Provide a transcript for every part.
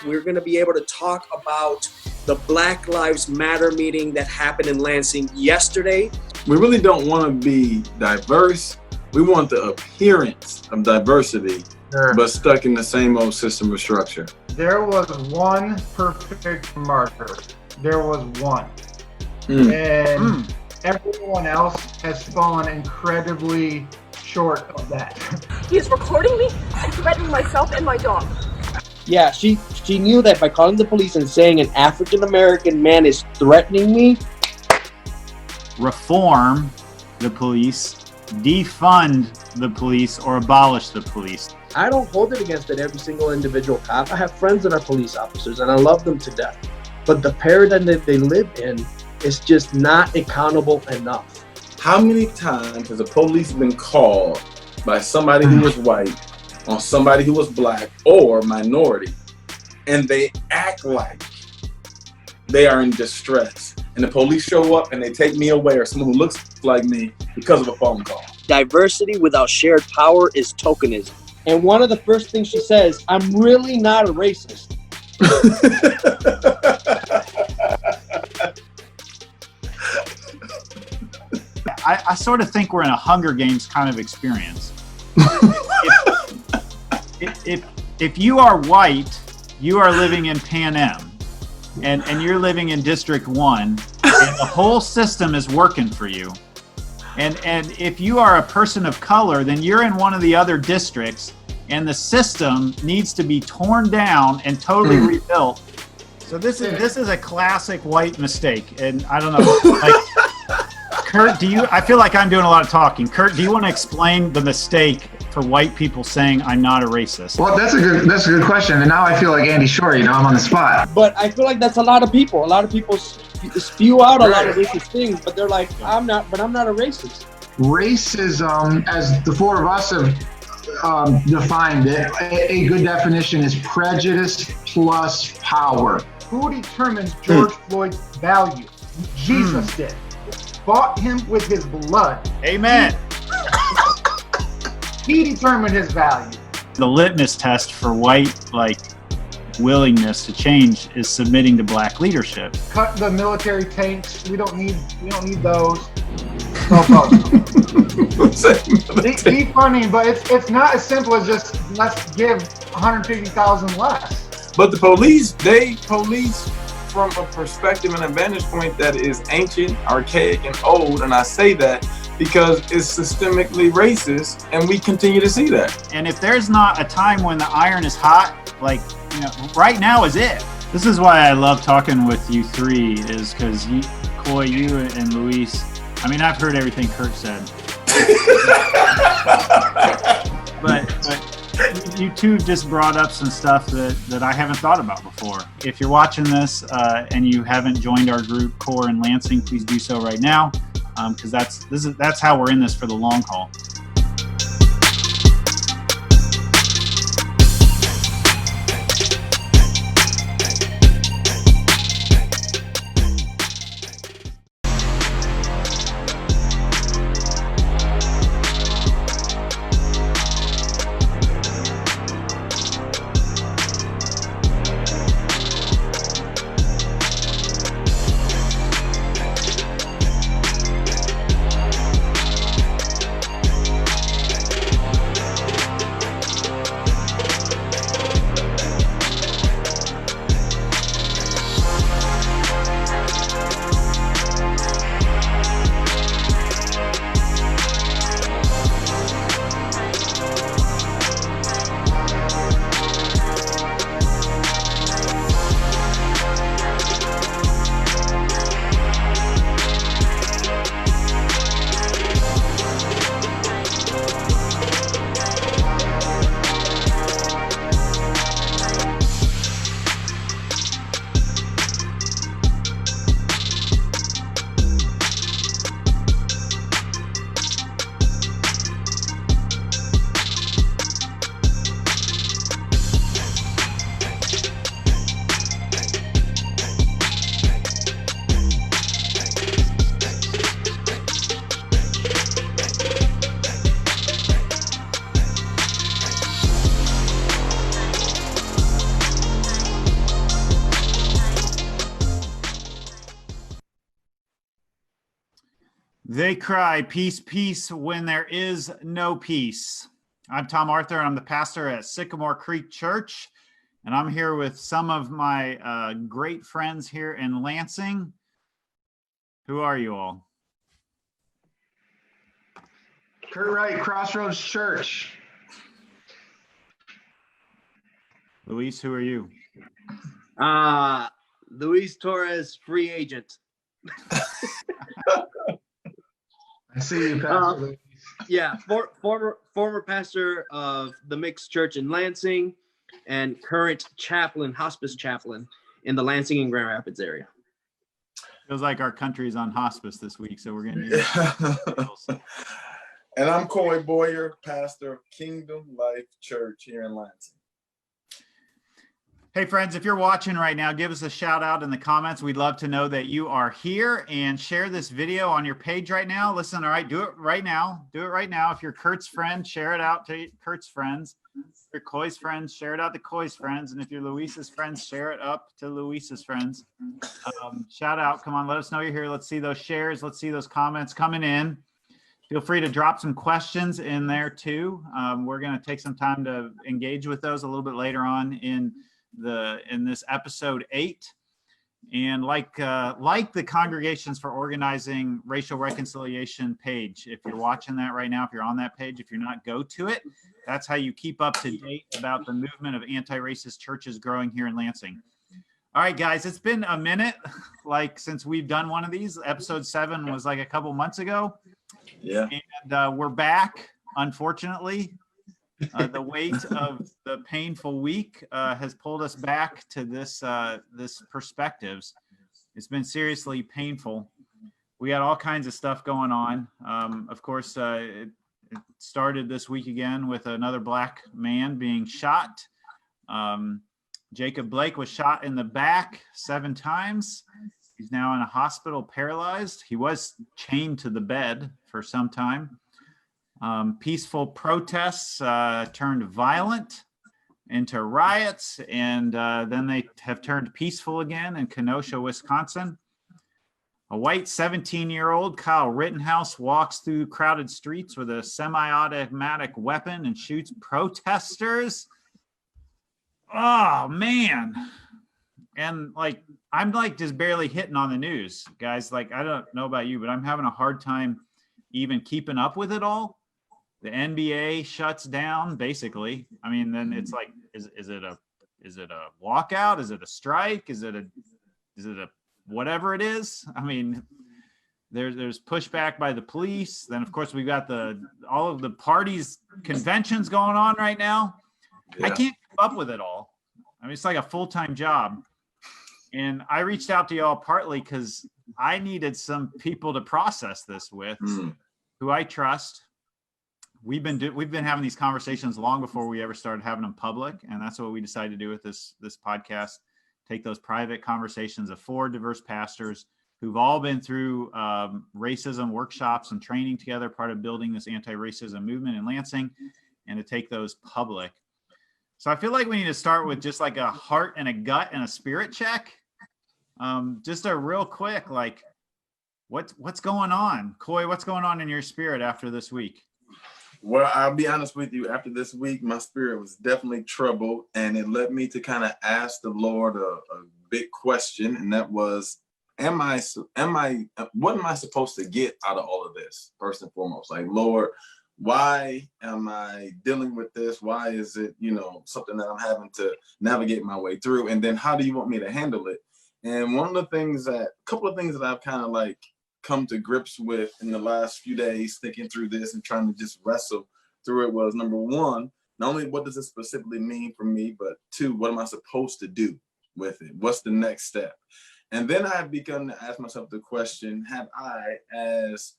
we're going to be able to talk about the Black Lives Matter meeting that happened in Lansing yesterday. We really don't want to be diverse. We want the appearance of diversity, but stuck in the same old system of structure. There was one perfect marker. There was one. And everyone else has fallen incredibly short of that. He is recording me and threatening myself and my dog. Yeah, she knew that by calling the police and saying an African-American man is threatening me. Reform the police, defund the police, or abolish the police. I don't hold it against every single individual cop. I have friends that are police officers and I love them to death. But the paradigm that they live in is just not accountable enough. How many times has a police been called by somebody who was white on somebody who was black or minority, and they act like they are in distress, and the police show up and they take me away, or someone who looks like me, because of a phone call? Diversity without shared power is tokenism. And one of the first things she says, I'm really not a racist. I sort of think we're in a Hunger Games kind of experience. If you are white, you are living in Pan Am, and you're living in District 1, and the whole system is working for you. And if you are a person of color, then you're in one of the other districts, and the system needs to be torn down and totally rebuilt. So this is a classic white mistake, and I don't know, like, Kurt, I feel like I'm doing a lot of talking. Kurt, do you want to explain the mistake for white people saying I'm not a racist? Well, that's a good question. And now I feel like Andy Shore, I'm on the spot. But I feel like that's a lot of people. A lot of people spew out a lot of racist things, but they're like, I'm not a racist. Racism, as the four of us have defined it, a good definition is prejudice plus power. Who determines George Floyd's value? Jesus did. Bought him with his blood. Amen. He determined his value. The litmus test for white, willingness to change is submitting to black leadership. Cut the military tanks. We don't need those. Defunding, but it's not as simple as just let's give 150,000 less. But the police, they police from a perspective and a vantage point that is ancient, archaic, and old. And I say that because it's systemically racist, and we continue to see that. And if there's not a time when the iron is hot, right now is it. This is why I love talking with you three, is because Coy, you and Luis, I've heard everything Kurt said. but you two just brought up some stuff that I haven't thought about before. If you're watching this and you haven't joined our group, Core in Lansing, please do so right now, because that's how we're in this for the long haul. They cry, peace, peace, when there is no peace. I'm Tom Arthur, and I'm the pastor at Sycamore Creek Church, and I'm here with some of my great friends here in Lansing. Who are you all? Kurt Wright, Crossroads Church. Luis, who are you? Luis Torres, free agent. I see you, Pastor Luis. Yeah, former pastor of the Mixed Church in Lansing and current chaplain, hospice chaplain in the Lansing and Grand Rapids area. Feels like our country's on hospice this week, so we're going to And I'm Coy Boyer, pastor of Kingdom Life Church here in Lansing. Hey friends, if you're watching right now, give us a shout out in the comments. We'd love to know that you are here, and share this video on your page right now. Listen, all right, do it right now. Do it right now. If you're Kurt's friend, share it out to Kurt's friends. If you're Coy's friends, share it out to Coy's friends. And if you're Luis's friends, share it up to Luis's friends. Shout out. Come on, let us know you're here. Let's see those shares. Let's see those comments coming in. Feel free to drop some questions in there too. We're going to take some time to engage with those a little bit later on in this episode 8. And like the Congregations for Organizing Racial Reconciliation page, if you're watching that right now, if you're on that page, if you're not, go to it. That's how you keep up to date about the movement of anti-racist churches growing here in Lansing. All right, guys, it's been a minute, since we've done one of these. Episode 7 was like a couple months ago. Yeah. And we're back, unfortunately. The weight of the painful week has pulled us back to this perspectives. It's been seriously painful. We had all kinds of stuff going on. Of course, it started this week again with another black man being shot. Jacob Blake was shot in the back 7 times. He's now in a hospital paralyzed. He was chained to the bed for some time. Peaceful protests turned violent into riots, and then they have turned peaceful again in Kenosha, Wisconsin. A white 17-year-old, Kyle Rittenhouse, walks through crowded streets with a semi-automatic weapon and shoots protesters. Oh, man. And I'm just barely hitting on the news, guys. I don't know about you, but I'm having a hard time even keeping up with it all. The NBA shuts down, basically. I mean, then it's is it a walkout? Is it a strike? Is it a whatever it is? I mean, there's pushback by the police. Then of course we've got all of the parties, conventions going on right now. Yeah. I can't keep up with it all. I mean, it's like a full-time job. And I reached out to y'all partly because I needed some people to process this with, who I trust. We've been having these conversations long before we ever started having them public, and that's what we decided to do with this podcast. Take those private conversations of 4 diverse pastors who've all been through racism workshops and training together, part of building this anti-racism movement in Lansing, and to take those public. So I feel like we need to start with just a heart and a gut and a spirit check. Just a real quick, what's going on? Coy, what's going on in your spirit after this week? Well, I'll be honest with you. After this week, my spirit was definitely troubled, and it led me to kind of ask the Lord a big question, and that was, what am I supposed to get out of all of this? First and foremost, Lord, why am I dealing with this? Why is it, something that I'm having to navigate my way through? And then how do you want me to handle it? And a couple of things that I've kind of come to grips with in the last few days, thinking through this and trying to just wrestle through it, was number 1, not only what does it specifically mean for me, but 2, what am I supposed to do with it? What's the next step? And then I've begun to ask myself the question, have I, as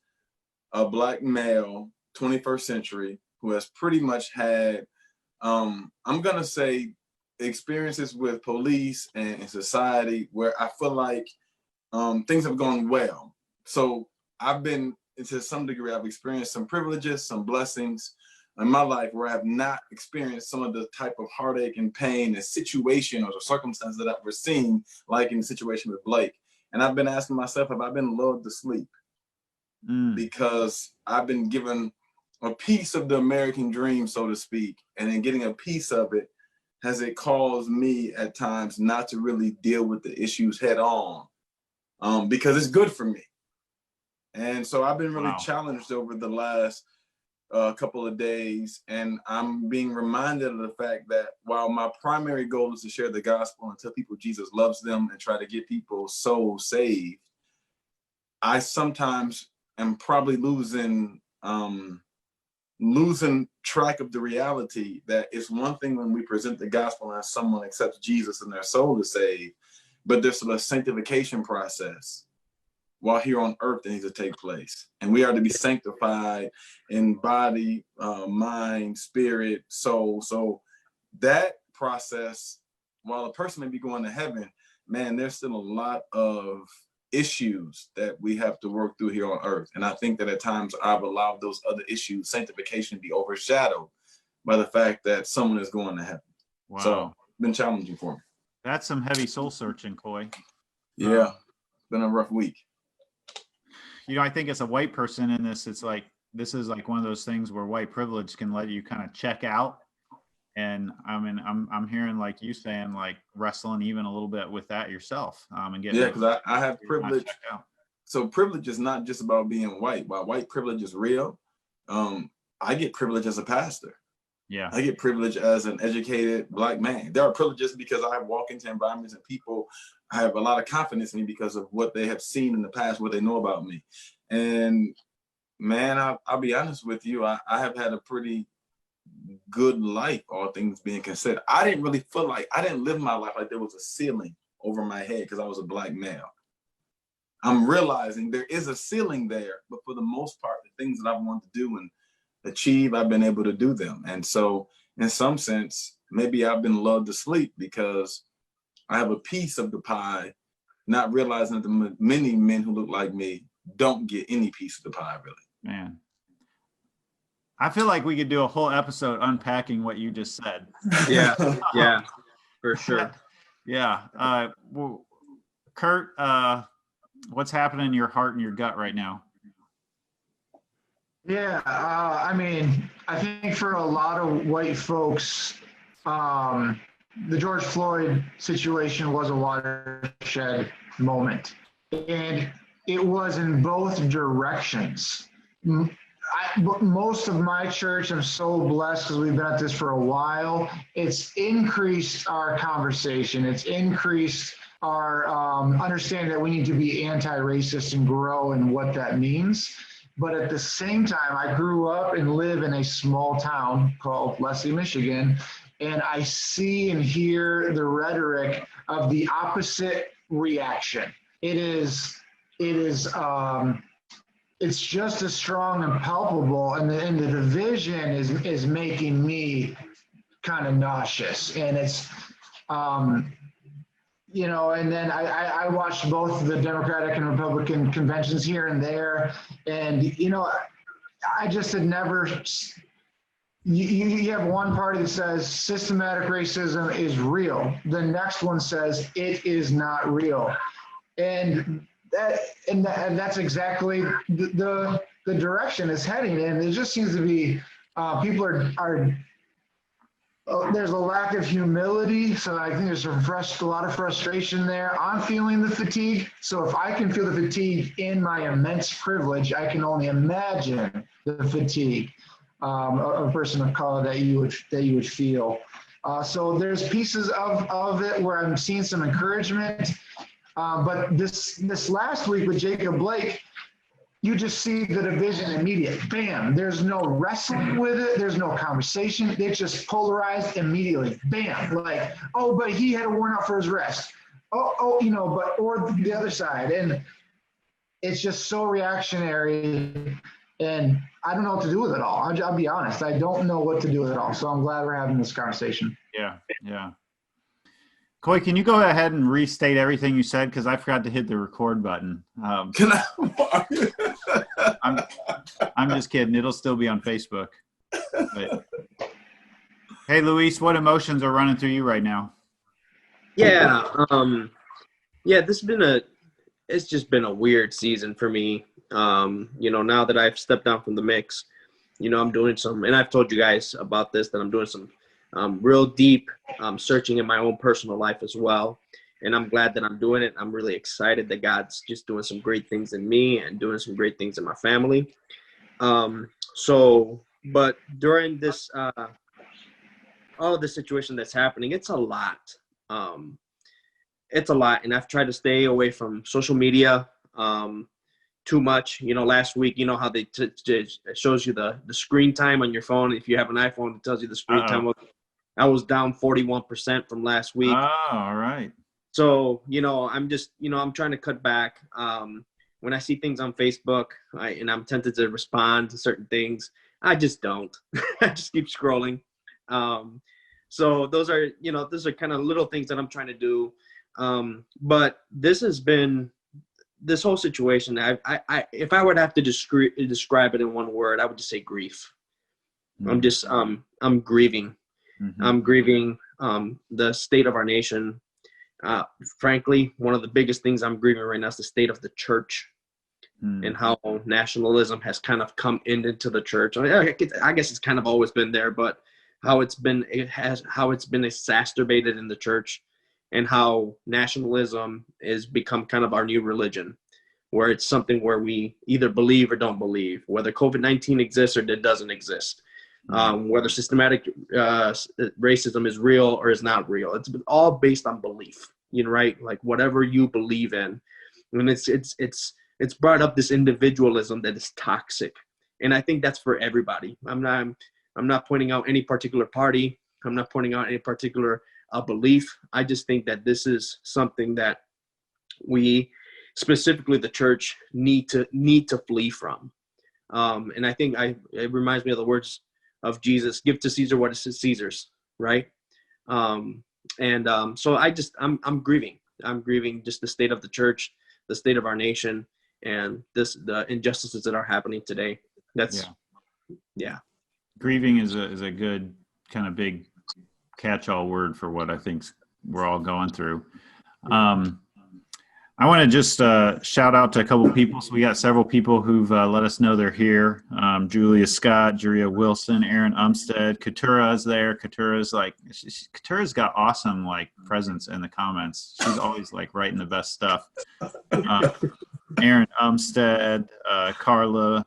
a black male, 21st century, who has pretty much had, I'm going to say, experiences with police and society where I feel like things have gone well. So I've been, to some degree, I've experienced some privileges, some blessings in my life where I have not experienced some of the type of heartache and pain and situation or the circumstances that we're seeing, like in the situation with Blake. And I've been asking myself, have I been lulled to sleep? because I've been given a piece of the American dream, so to speak, and in getting a piece of it, has it caused me at times not to really deal with the issues head on, because it's good for me. And so I've been really challenged over the last couple of days, and I'm being reminded of the fact that while my primary goal is to share the gospel and tell people Jesus loves them and try to get people's souls saved, I sometimes am probably losing track of the reality that it's one thing when we present the gospel and someone accepts Jesus and their soul is saved, but there's a sanctification process while here on earth that needs to take place. And we are to be sanctified in body, mind, spirit, soul. So that process, while a person may be going to heaven, man, there's still a lot of issues that we have to work through here on earth. And I think that at times I've allowed those other issues, sanctification, to be overshadowed by the fact that someone is going to heaven. Wow. So it's been challenging for me. That's some heavy soul searching, Coy. Yeah, it's been a rough week. You know, I think as a white person in this, it's like, this is like one of those things where white privilege can let you kind of check out. And I mean, I'm hearing like you saying, like wrestling even a little bit with that yourself, and getting. Yeah, because I have privilege. So privilege is not just about being white. While white privilege is real, I get privilege as a pastor. Yeah, I get privilege as an educated Black man. There are privileges because I walk into environments and people have a lot of confidence in me because of what they have seen in the past, what they know about me. And man, I'll be honest with you, I have had a pretty good life, all things being considered. I didn't really feel like, I didn't live my life like there was a ceiling over my head because I was a Black male. I'm realizing there is a ceiling there, but for the most part, the things that I want to do and achieve, I've been able to do them. And so in some sense, maybe I've been lulled to sleep because I have a piece of the pie, not realizing that the many men who look like me don't get any piece of the pie, really. Man, I feel like we could do a whole episode unpacking what you just said. Yeah, for sure. Yeah. Well, Kurt, what's happening in your heart and your gut right now? Yeah, I mean, I think for a lot of white folks, the George Floyd situation was a watershed moment. And it was in both directions. Most of my church, I'm so blessed because we've been at this for a while. It's increased our conversation. It's increased our understanding that we need to be anti-racist and grow in what that means. But at the same time, I grew up and live in a small town called Leslie, Michigan, and I see and hear the rhetoric of the opposite reaction. It's just as strong and palpable, and the division is making me kind of nauseous. And it's, you know, and then I watched both the Democratic and Republican conventions here and there, and you know, I just had never. You have one party that says systematic racism is real. The next one says it is not real, and that's exactly the direction it's heading in. It just seems to be people are there's a lack of humility, so I think there's a lot of frustration there. I'm feeling the fatigue, so if I can feel the fatigue in my immense privilege, I can only imagine the fatigue a person of color that you would feel. So there's pieces of it where I'm seeing some encouragement. But this last week with Jacob Blake, you just see the division immediate. Bam. There's no wrestling with it. There's no conversation. It's just polarized immediately. Bam. Like, oh, but he had a warrant out for his arrest. Oh, you know, but, or the other side. And it's just so reactionary. And I don't know what to do with it all. I'll be honest. I don't know what to do with it all. So I'm glad we're having this conversation. Yeah. Coy, can you go ahead and restate everything you said? Because I forgot to hit the record button. Can I? I'm just kidding. It'll still be on Facebook. But, hey, Luis, what emotions are running through you right now? Yeah. It's just been a weird season for me. Now that I've stepped down from the mix, I'm doing some, and I've told you guys about this, that I'm doing some real deep searching in my own personal life as well. And I'm glad that I'm doing it. I'm really excited that God's just doing some great things in me and doing some great things in my family. But during this, all of the situation that's happening, it's a lot. It's a lot. And I've tried to stay away from social media too much. Last week, how they it shows you the screen time on your phone. If you have an iPhone, it tells you the screen time. I was down 41% from last week. Oh, all right. So, I'm just, I'm trying to cut back. When I see things on Facebook and I'm tempted to respond to certain things, I just don't. I just keep scrolling. So those are kind of little things that I'm trying to do. But this whole situation, if I would have to describe it in one word, I would just say grief. Mm-hmm. I'm grieving. Mm-hmm. I'm grieving the state of our nation. Frankly, one of the biggest things I'm grieving right now is the state of the church and how nationalism has kind of come into the church. I guess it's kind of always been there, but how it's been exacerbated in the church, and how nationalism has become kind of our new religion, where it's something where we either believe or don't believe, whether COVID-19 exists or it doesn't exist. Whether systematic racism is real or is not real. It's all based on belief, right? Like whatever you believe in. And it's brought up this individualism that is toxic. And I think that's for everybody. I'm not pointing out any particular party. I'm not pointing out any particular belief. I just think that this is something that we, specifically the church, need to flee from. And I think it reminds me of the words of Jesus: give to Caesar what is Caesar's, right? So I'm grieving. I'm grieving just the state of the church, the state of our nation, and the injustices that are happening today. Yeah. Grieving is a good kind of big catch-all word for what I think we're all going through. I want to just shout out to a couple people. So we got several people who've let us know they're here. Julia Scott, Julia Wilson, Aaron Umstead, Katura is there. Katura's got awesome presence in the comments. She's always writing the best stuff. Aaron Umstead, Carla,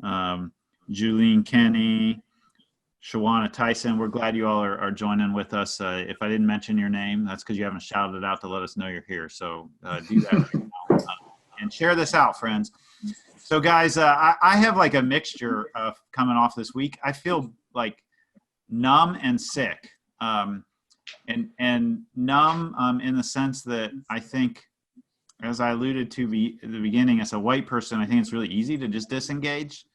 Julene Kenny, Shawana Tyson. We're glad you all are joining with us. If I didn't mention your name, that's because you haven't shouted it out to let us know you're here. So do that right now. And share this out, friends. So guys, I have a mixture of coming off this week. I feel numb and sick. And numb in the sense that I think, as I alluded to at the beginning, as a white person, I think it's really easy to just disengage.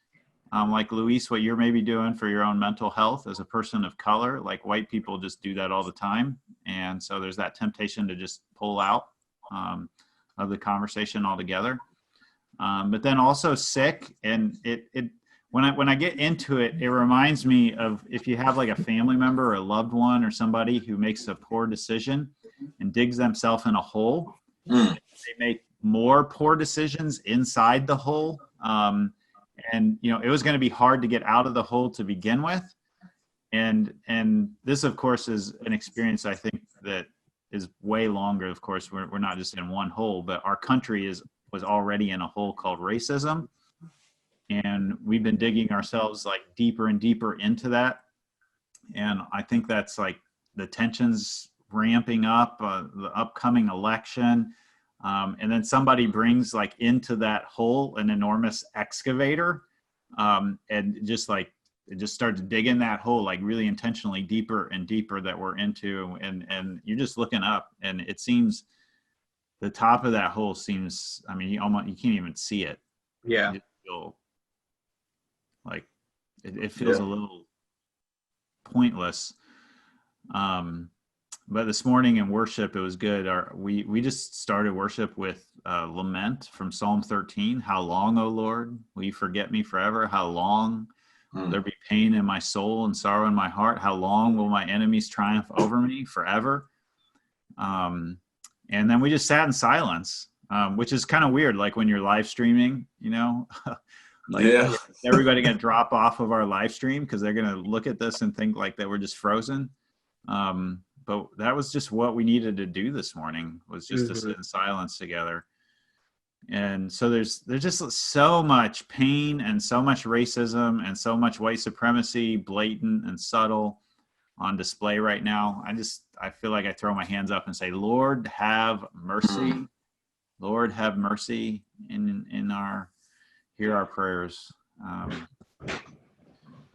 Like Luis, what you're maybe doing for your own mental health as a person of color, white people just do that all the time. And so there's that temptation to just pull out of the conversation altogether. But then also sick. And when I get into it, it reminds me of if you have a family member or a loved one or somebody who makes a poor decision and digs themselves in a hole, they make more poor decisions inside the hole. And it was going to be hard to get out of the hole to begin with. And this, of course, is an experience I think that is way longer. Of course, we're not just in one hole, but our country was already in a hole called racism. And we've been digging ourselves deeper and deeper into that. And I think that's the tensions ramping up, the upcoming election. And then somebody brings into that hole an enormous excavator, and just starts digging that hole really intentionally deeper and deeper that we're into, and you're just looking up, and it seems the top of that hole seems, you can't even see it. Yeah. You feel it feels a little pointless. But this morning in worship, it was good. We just started worship with lament from Psalm 13. How long, O Lord, will you forget me forever? How long will there be pain in my soul and sorrow in my heart? How long will my enemies triumph over me? Forever. And then we just sat in silence. which is kind of weird. Like when you're live streaming, you know, like Yeah. everybody gonna drop off of our live stream because they're gonna look at this and think like that we're just frozen. But that was just what we needed to do this morning, was just to sit in silence together. And so there's just so much pain and so much racism and so much white supremacy, blatant and subtle, on display right now. I feel like I throw my hands up and say, Lord, have mercy. Lord, have mercy hear our prayers.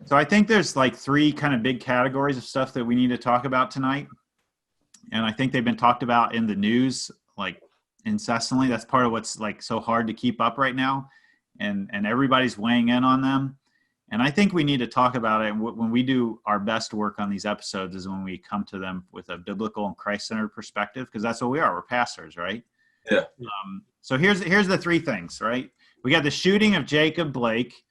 So I think there's like 3 kind of big categories of stuff that we need to talk about tonight. And I think they've been talked about in the news, like incessantly. That's part of what's like so hard to keep up right now. And everybody's weighing in on them. And I think we need to talk about it. When we do our best work on these episodes is when we come to them with a biblical and Christ-centered perspective, because that's what we are. We're pastors, right? Yeah. So here's the 3 things, right? We got the shooting of Jacob Blake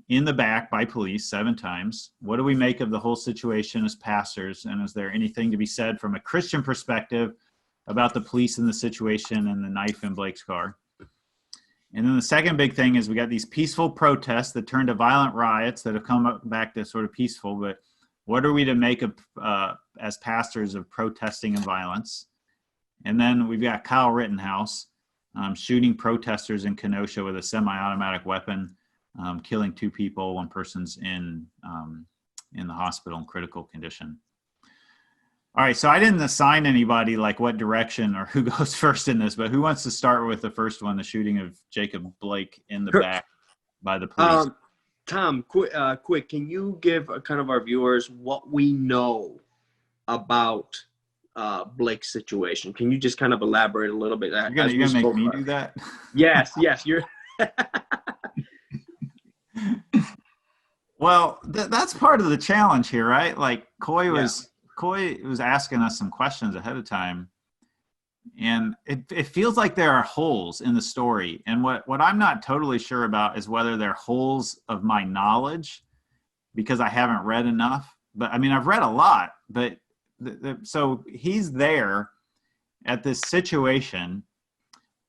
in the back by police 7 times. What do we make of the whole situation as pastors? And is there anything to be said from a Christian perspective about the police in the situation and the knife in Blake's car? And then the second big thing is we got these peaceful protests that turned to violent riots that have come back to sort of peaceful. But what are we to make of as pastors of protesting and violence? And then we've got Kyle Rittenhouse shooting protesters in Kenosha with a semi-automatic weapon, killing 2 people. 1 person's in the hospital in critical condition. All right, so I didn't assign anybody like what direction or who goes first in this, but who wants to start with the first one, the shooting of Jacob Blake in the back by the police? Tom, quick, can you give kind of our viewers what we know about Blake's situation? Can you just kind of elaborate a little bit? You're gonna make me do that? Yes, you're. Well, that's part of the challenge here, right? Like Coy was asking us some questions ahead of time, and it feels like there are holes in the story. And what I'm not totally sure about is whether they're holes of my knowledge because I haven't read enough. But I mean, I've read a lot, but so he's there at this situation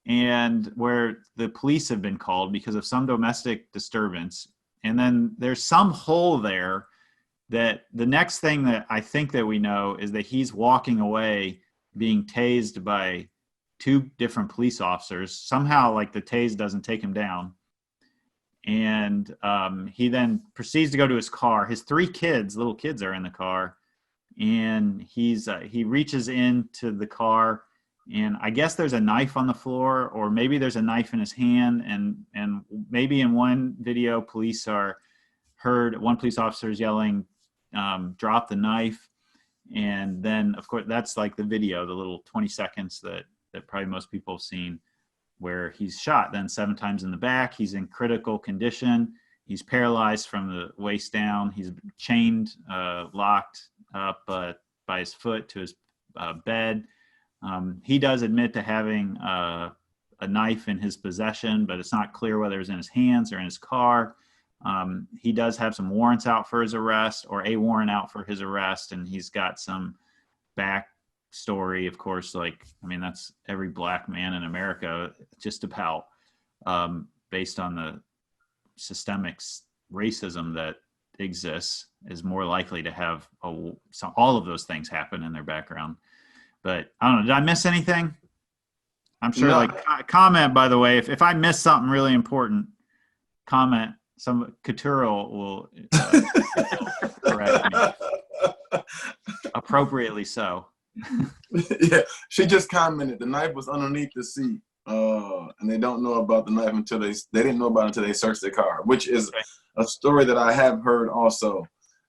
and where the police have been called because of some domestic disturbance. And then there's some hole there that the next thing that I think that we know is that he's walking away being tased by 2 different police officers. Somehow, like, the tase doesn't take him down. And he then proceeds to go to his car. His 3 kids, little kids, are in the car. And he reaches into the car, and I guess there's a knife on the floor, or maybe there's a knife in his hand. And maybe in one video, one police officer is yelling, drop the knife. And then, of course, that's like the video, the little 20 seconds that probably most people have seen, where he's shot then 7 times in the back. He's in critical condition. He's paralyzed from the waist down. He's chained, locked up by his foot to his bed. He does admit to having a knife in his possession, but it's not clear whether it was in his hands or in his car. He does have some warrants out for his arrest, or a warrant out for his arrest, and he's got some backstory, of course. Like, I mean, that's every black man in America, just about, based on the systemic racism that exists, is more likely to have all of those things happen in their background. But I don't know, did I miss anything? I'm sure. No. Like, comment, by the way, if I missed something really important, comment. Some Couture will correct me. Appropriately so. Yeah, she just commented the knife was underneath the seat, and they don't know about the knife until they didn't know about it until they searched their car, which is a story that I have heard also.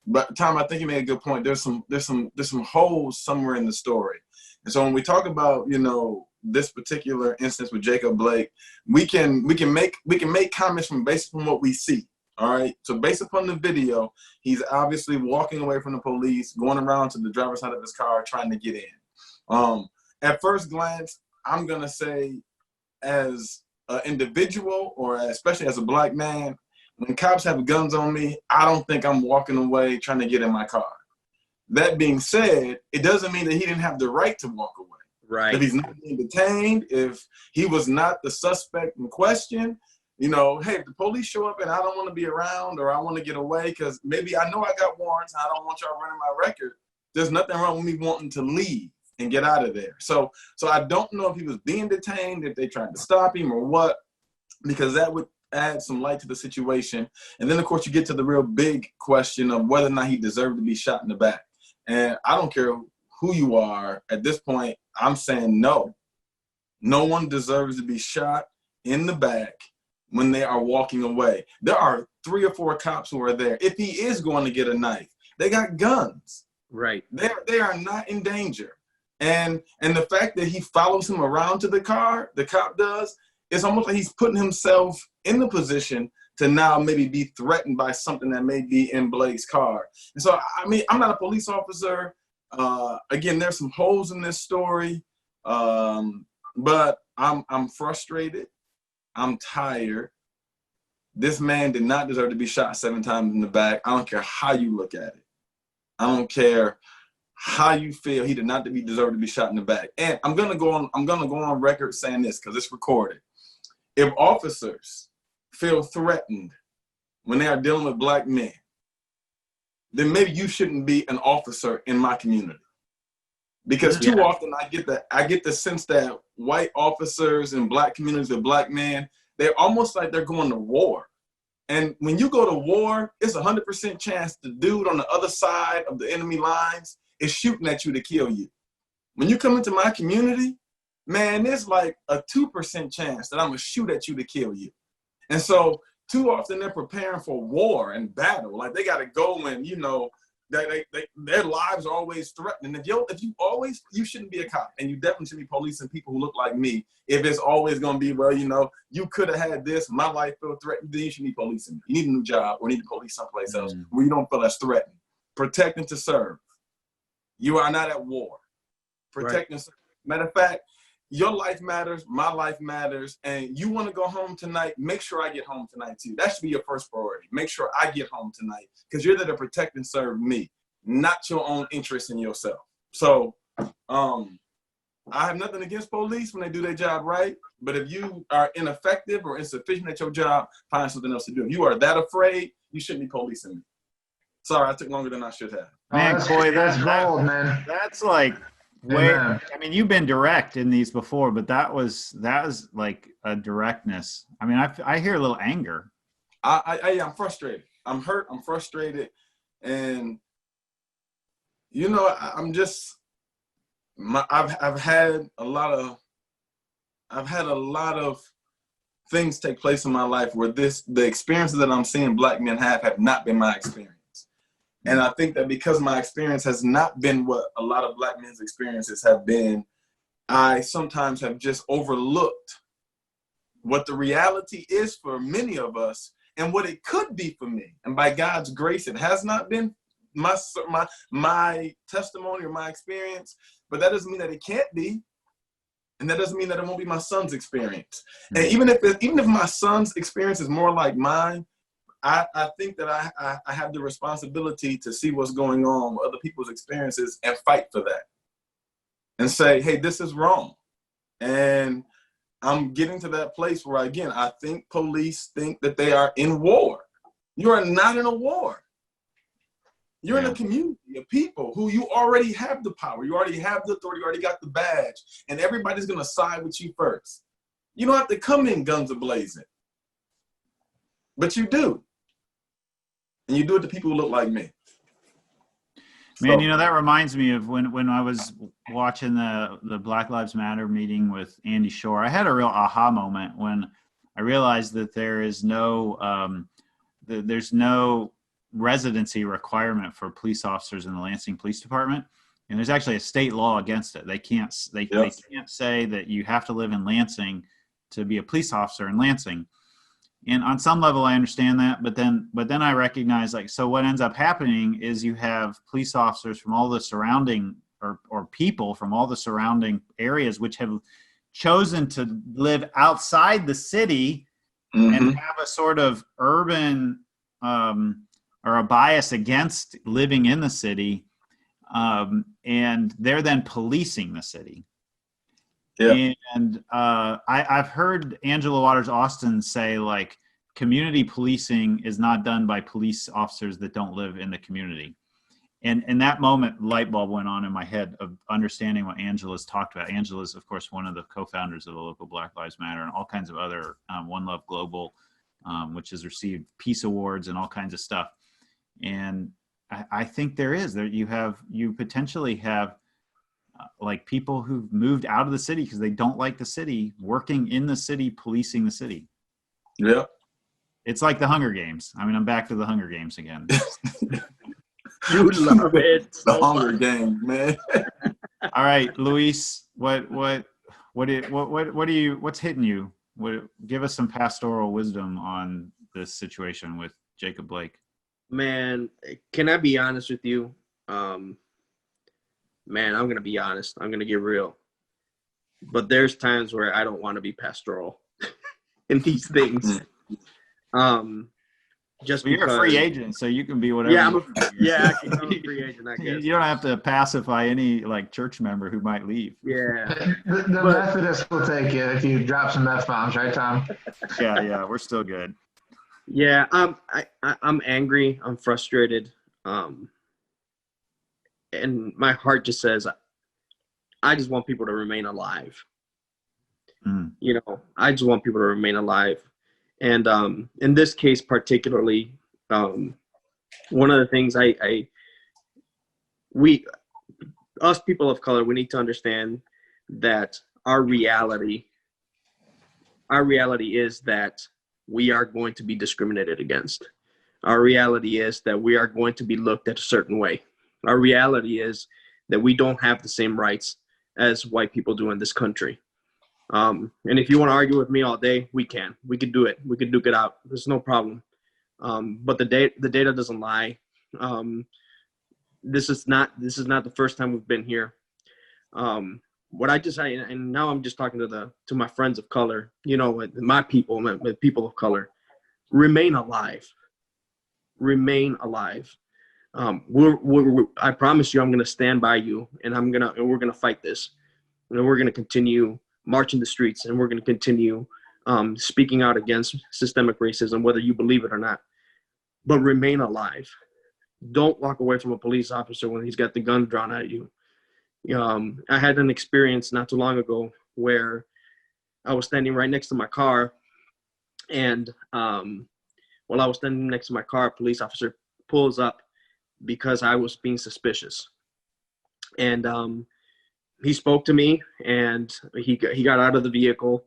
But Tom, I think you made a good point. There's some holes somewhere in the story, and so when we talk about this particular instance with Jacob Blake, we can make comments based on what we see. All right. So based upon the video, he's obviously walking away from the police, going around to the driver's side of his car, trying to get in. At first glance, I'm gonna say, as an individual, or especially as a black man, when cops have guns on me, I don't think I'm walking away trying to get in my car. That being said, it doesn't mean that he didn't have the right to walk away. Right. If he's not being detained, if he was not the suspect in question, you know, hey, if the police show up and I don't want to be around or I want to get away because maybe I know I got warrants and I don't want y'all running my record, there's nothing wrong with me wanting to leave and get out of there. So I don't know if he was being detained, if they tried to stop him or what, because that would add some light to the situation. And then, of course, you get to the real big question of whether or not he deserved to be shot in the back. And I don't care who you are. At this point, I'm saying no. No one deserves to be shot in the back when they are walking away. There are 3 or 4 cops who are there. If he is going to get a knife, they got guns. Right. They are not in danger. And the fact that he follows him around to the car, the cop does, it's almost like he's putting himself in the position to now maybe be threatened by something that may be in Blake's car. And so, I mean, I'm not a police officer. Again, there's some holes in this story, but I'm frustrated. I'm tired. This man did not deserve to be shot 7 times in the back. I don't care how you look at it. I don't care how you feel. He did not deserve to be shot in the back. And I'm gonna go on record saying this because it's recorded. If officers feel threatened when they are dealing with black men, then maybe you shouldn't be an officer in my community. Because too often I get the sense that white officers in black communities with black men, they're almost like they're going to war. And when you go to war, it's 100% chance the dude on the other side of the enemy lines is shooting at you to kill you. When you come into my community, man, there's like a 2% chance that I'm gonna shoot at you to kill you. And so too often they're preparing for war and battle. Like they gotta go and, you know, their lives are always threatened. If you shouldn't be a cop, and you definitely should be policing people who look like me. If it's always gonna be, well, you know, you could have had this, my life feel threatened, then you should be policing me. You need a new job or need to police someplace else where you don't feel as threatened. Protect and to serve. You are not at war. Protect and serve. Matter of fact, your life matters, my life matters, and you want to go home tonight, make sure I get home tonight too. That should be your first priority. Make sure I get home tonight because you're there to protect and serve me, not your own interest in yourself. So I have nothing against police when they do their job right, but if you are ineffective or insufficient at your job, find something else to do. If you are that afraid, you shouldn't be policing me. Sorry, I took longer than I should have. Man, Coy, that's gold, man. That's like I mean, you've been direct in these before, but that was like a directness. I mean, I hear a little anger. I'm frustrated. I'm hurt. I'm frustrated, and you know, I've had a lot of things take place in my life where the experiences that I'm seeing black men have not been my experience. And I think that because my experience has not been what a lot of black men's experiences have been, I sometimes have just overlooked what the reality is for many of us and what it could be for me. And by God's grace, it has not been my testimony or my experience, but that doesn't mean that it can't be. And that doesn't mean that it won't be my son's experience. And even if my son's experience is more like mine, I think that I have the responsibility to see what's going on with other people's experiences and fight for that. And say, hey, this is wrong. And I'm getting to that place where, again, I think police think that they are in war. You are not in a war. You're in a community of people who you already have the power. You already have the authority. You already got the badge. And everybody's going to side with you first. You don't have to come in guns a-blazing. But you do. And you do it to people who look like me. Man, you know, that reminds me of when I was watching the Black Lives Matter meeting with Andy Shore. I had a real aha moment when I realized that there's no residency requirement for police officers in the Lansing Police Department. And there's actually a state law against it. They can't say that you have to live in Lansing to be a police officer in Lansing. And on some level, I understand that, but then I recognize, like, so what ends up happening is you have police officers from all the surrounding or people from all the surrounding areas which have chosen to live outside the city and have a sort of urban or a bias against living in the city, and they're then policing the city. Yeah. And I've heard Angela Waters Austin say, like, community policing is not done by police officers that don't live in the community. And in that moment, light bulb went on in my head of understanding what Angela's talked about. Angela's, of course, one of the co-founders of the local Black Lives Matter and all kinds of other One Love Global, which has received peace awards and all kinds of stuff. And I think you potentially have like people who've moved out of the city because they don't like the city, working in the city, policing the city. Yeah. It's like the Hunger Games. I mean, I'm back to the Hunger Games again. You love it. The Hunger Games, man. All right, Luis, what's hitting you? Give us some pastoral wisdom on this situation with Jacob Blake. Man, can I be honest with you? Man, I'm going to be honest. I'm going to get real. But there's times where I don't want to be pastoral in these things. Just well, you're a free agent, so you can be whatever. Yeah, I can be a free agent, I guess. You don't have to pacify any like church member who might leave. Yeah. The Methodists will take you if you drop some F-bombs, right, Tom? Yeah, we're still good. Yeah, I'm angry. I'm frustrated. And my heart just says, I just want people to remain alive. You know, I just want people to remain alive. And in this case particularly, one of the things us people of color, we need to understand that our reality is that we are going to be discriminated against. Our reality is that we are going to be looked at a certain way. Our reality is that we don't have the same rights as white people do in this country. And if you want to argue with me all day, we can do it. We can duke it out. There's no problem. But the data doesn't lie. This is not the first time we've been here. And now I'm just talking to my friends of color, you know, my people of color, remain alive. I promise you, I'm going to stand by you, and we're going to fight this, and we're going to continue marching the streets, and we're going to continue speaking out against systemic racism, whether you believe it or not. But remain alive. Don't walk away from a police officer when he's got the gun drawn at you. I had an experience not too long ago where I was standing right next to my car, and while I was standing next to my car, a police officer pulls up because I was being suspicious. And he spoke to me, and he got out of the vehicle,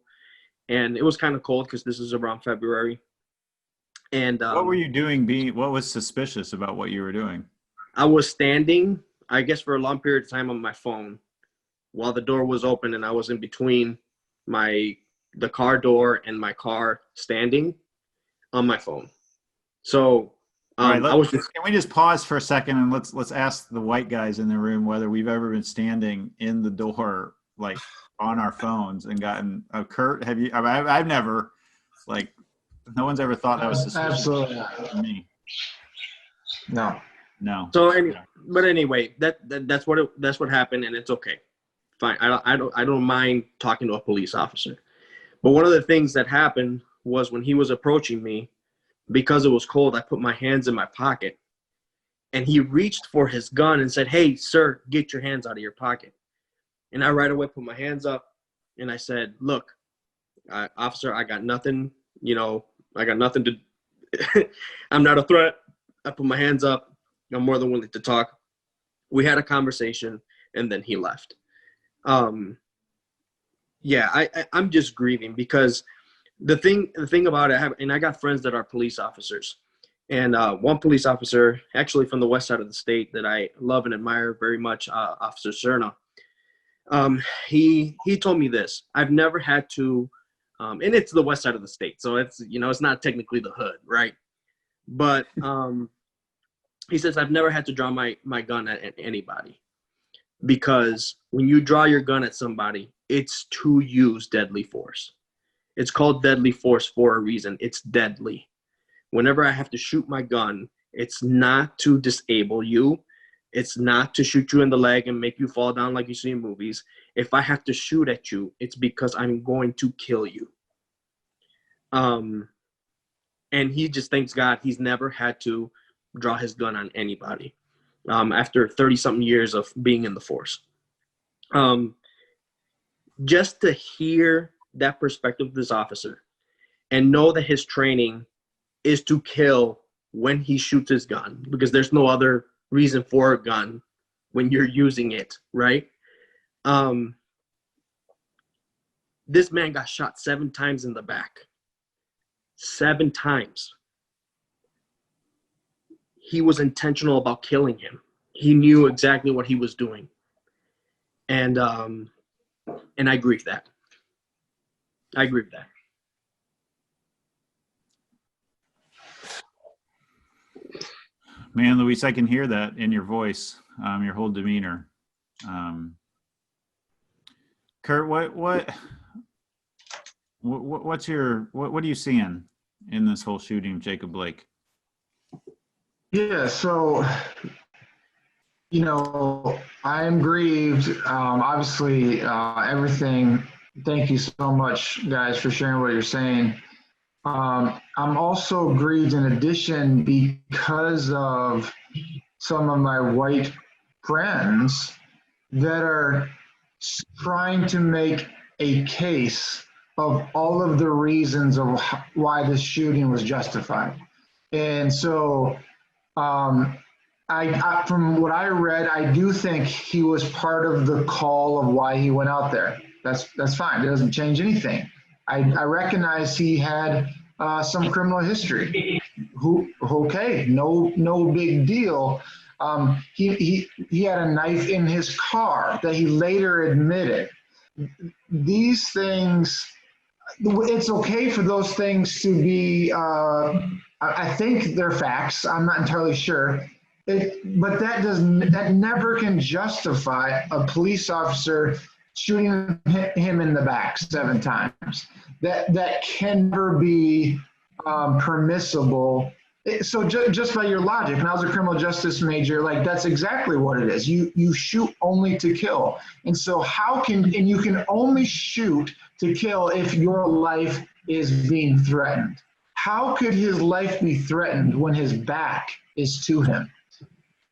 and it was kind of cold because this is around February. And what were you doing? What was suspicious about what you were doing? I was standing, I guess, for a long period of time on my phone while the door was open, and I was in between the car door and my car, standing on my phone. So all right, can we just pause for a second and let's ask the white guys in the room whether we've ever been standing in the door, like on our phones, and gotten a Kurt. Have you? I've never, like, no one's ever thought that was suspicious. Absolutely not. Me. No. So, but anyway, that's what happened, and it's okay. Fine. I don't mind talking to a police officer. But one of the things that happened was when he was approaching me, because it was cold, I put my hands in my pocket, and he reached for his gun and said, "Hey, sir, get your hands out of your pocket." And I right away put my hands up, and I said, "Look, officer, I got nothing, I got nothing to, I'm not a threat." I put my hands up. I'm more than willing to talk. We had a conversation, and then he left. I'm just grieving because the thing about it, I got friends that are police officers, and one police officer, actually from the west side of the state, that I love and admire very much, Officer Cerna. He told me this: I've never had to, and it's the west side of the state, so it's it's not technically the hood, right? But he says, I've never had to draw my gun at anybody, because when you draw your gun at somebody, it's to use deadly force. It's called deadly force for a reason. It's deadly. Whenever I have to shoot my gun, it's not to disable you. It's not to shoot you in the leg and make you fall down like you see in movies. If I have to shoot at you, it's because I'm going to kill you. And he just thanks God he's never had to draw his gun on anybody after 30-something years of being in the force. Just to hear that perspective of this officer and know that his training is to kill when he shoots his gun, because there's no other reason for a gun when you're using it, right? This man got shot 7 times in the back. 7 times. He was intentional about killing him. He knew exactly what he was doing. And I agree with that. I agree with that. Man, Luis, I can hear that in your voice, your whole demeanor. Kurt, what are you seeing in this whole shooting of Jacob Blake? Yeah, so, I'm grieved. Obviously, everything. Thank you so much, guys, for sharing what you're saying. I'm also grieved in addition because of some of my white friends that are trying to make a case of all of the reasons of why this shooting was justified. And so I from what I read, I do think he was part of the call of why he went out there. That's fine. It doesn't change anything. I recognize he had some criminal history. Okay, no big deal. He had a knife in his car that he later admitted. These things, it's okay for those things to be. I think they're facts. I'm not entirely sure. But that never can justify a police officer shooting him in the back 7 times. That can never be permissible. So just by your logic, and I was a criminal justice major, like that's exactly what it is. You shoot only to kill. And so you can only shoot to kill if your life is being threatened. How could his life be threatened when his back is to him?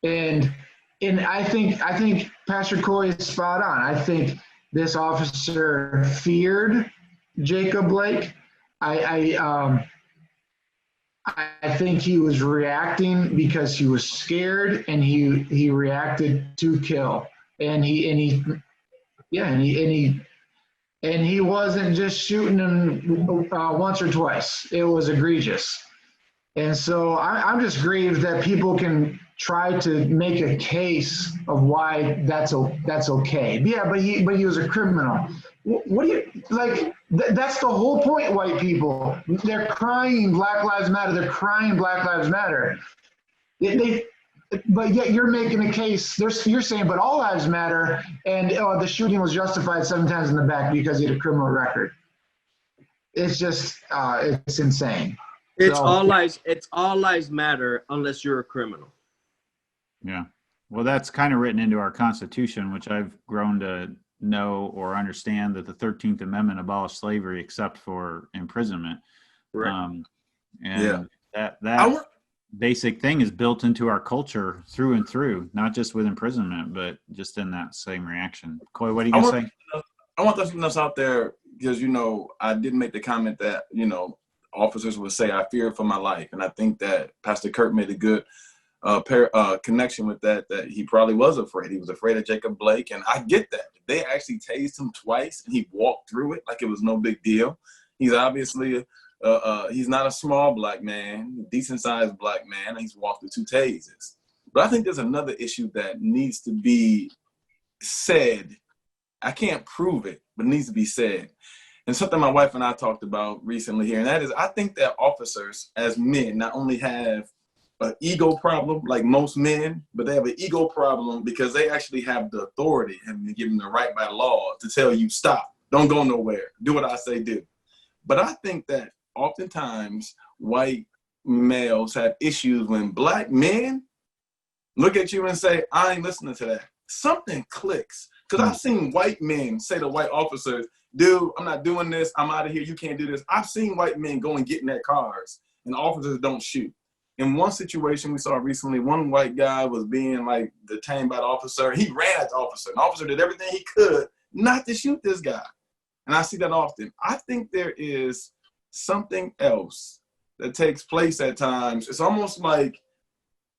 And I think Pastor Coy is spot on. I think this officer feared Jacob Blake. I think he was reacting because he was scared, and he reacted to kill. And he wasn't just shooting him once or twice. It was egregious. And so I'm just grieved that people can try to make a case of why that's okay. Yeah, but he was a criminal. What do you like? That's the whole point. White people, they're crying Black Lives Matter. They're crying Black Lives Matter. But yet you're making a case. You're saying, but all lives matter, and the shooting was justified 7 times in the back because he had a criminal record. It's just it's insane. All lives matter unless you're a criminal. Yeah. Well, that's kind of written into our Constitution, which I've grown to know or understand, that the 13th Amendment abolished slavery except for imprisonment. Right. That basic thing is built into our culture through and through, not just with imprisonment, but just in that same reaction. Coy, what are you going to say? I want to throw something else out there because, I did make the comment that, officers would say, I fear for my life. And I think that Pastor Kurt made a good connection with that he probably was afraid. He was afraid of Jacob Blake. And I get that. They actually tased him twice and he walked through it like it was no big deal. He's obviously, he's not a small black man, decent sized black man. And he's walked through 2 tases. But I think there's another issue that needs to be said. I can't prove it, but it needs to be said. And something my wife and I talked about recently here, and that is, I think that officers as men not only have an ego problem like most men, but they have an ego problem because they actually have the authority and been given the right by law to tell you, stop, don't go nowhere, do what I say do. But I think that oftentimes white males have issues when black men look at you and say, I ain't listening to that. Something clicks. Because I've seen white men say to white officers, dude, I'm not doing this. I'm out of here. You can't do this. I've seen white men go and get in their cars and officers don't shoot. In one situation we saw recently, one white guy was being like detained by the officer. He ran at the officer. The officer did everything he could not to shoot this guy. And I see that often. I think there is something else that takes place at times. It's almost like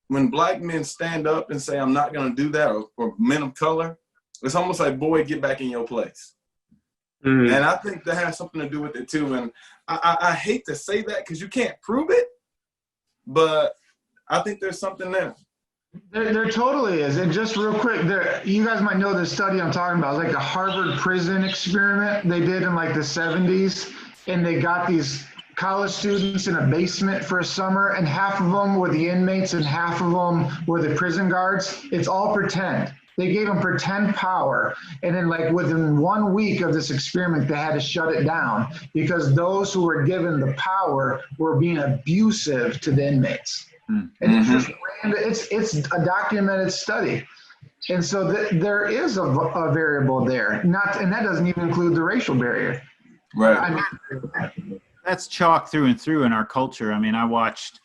when black men stand up and say, I'm not going to do that, or men of color, it's almost like, boy, get back in your place. And I think that has something to do with it too. And I hate to say that because you can't prove it, but I think there's something there. There totally is. And just real quick, you guys might know the study I'm talking about. It's like a Harvard prison experiment they did in like the 70s. And they got these college students in a basement for a summer, and half of them were the inmates and half of them were the prison guards. It's all pretend. They gave them pretend power. And then like within 1 week of this experiment, they had to shut it down because those who were given the power were being abusive to the inmates. And it's just random. It's a documented study. And so there is a variable there. And that doesn't even include the racial barrier. Right. That's chalk through and through in our culture. I mean, I watched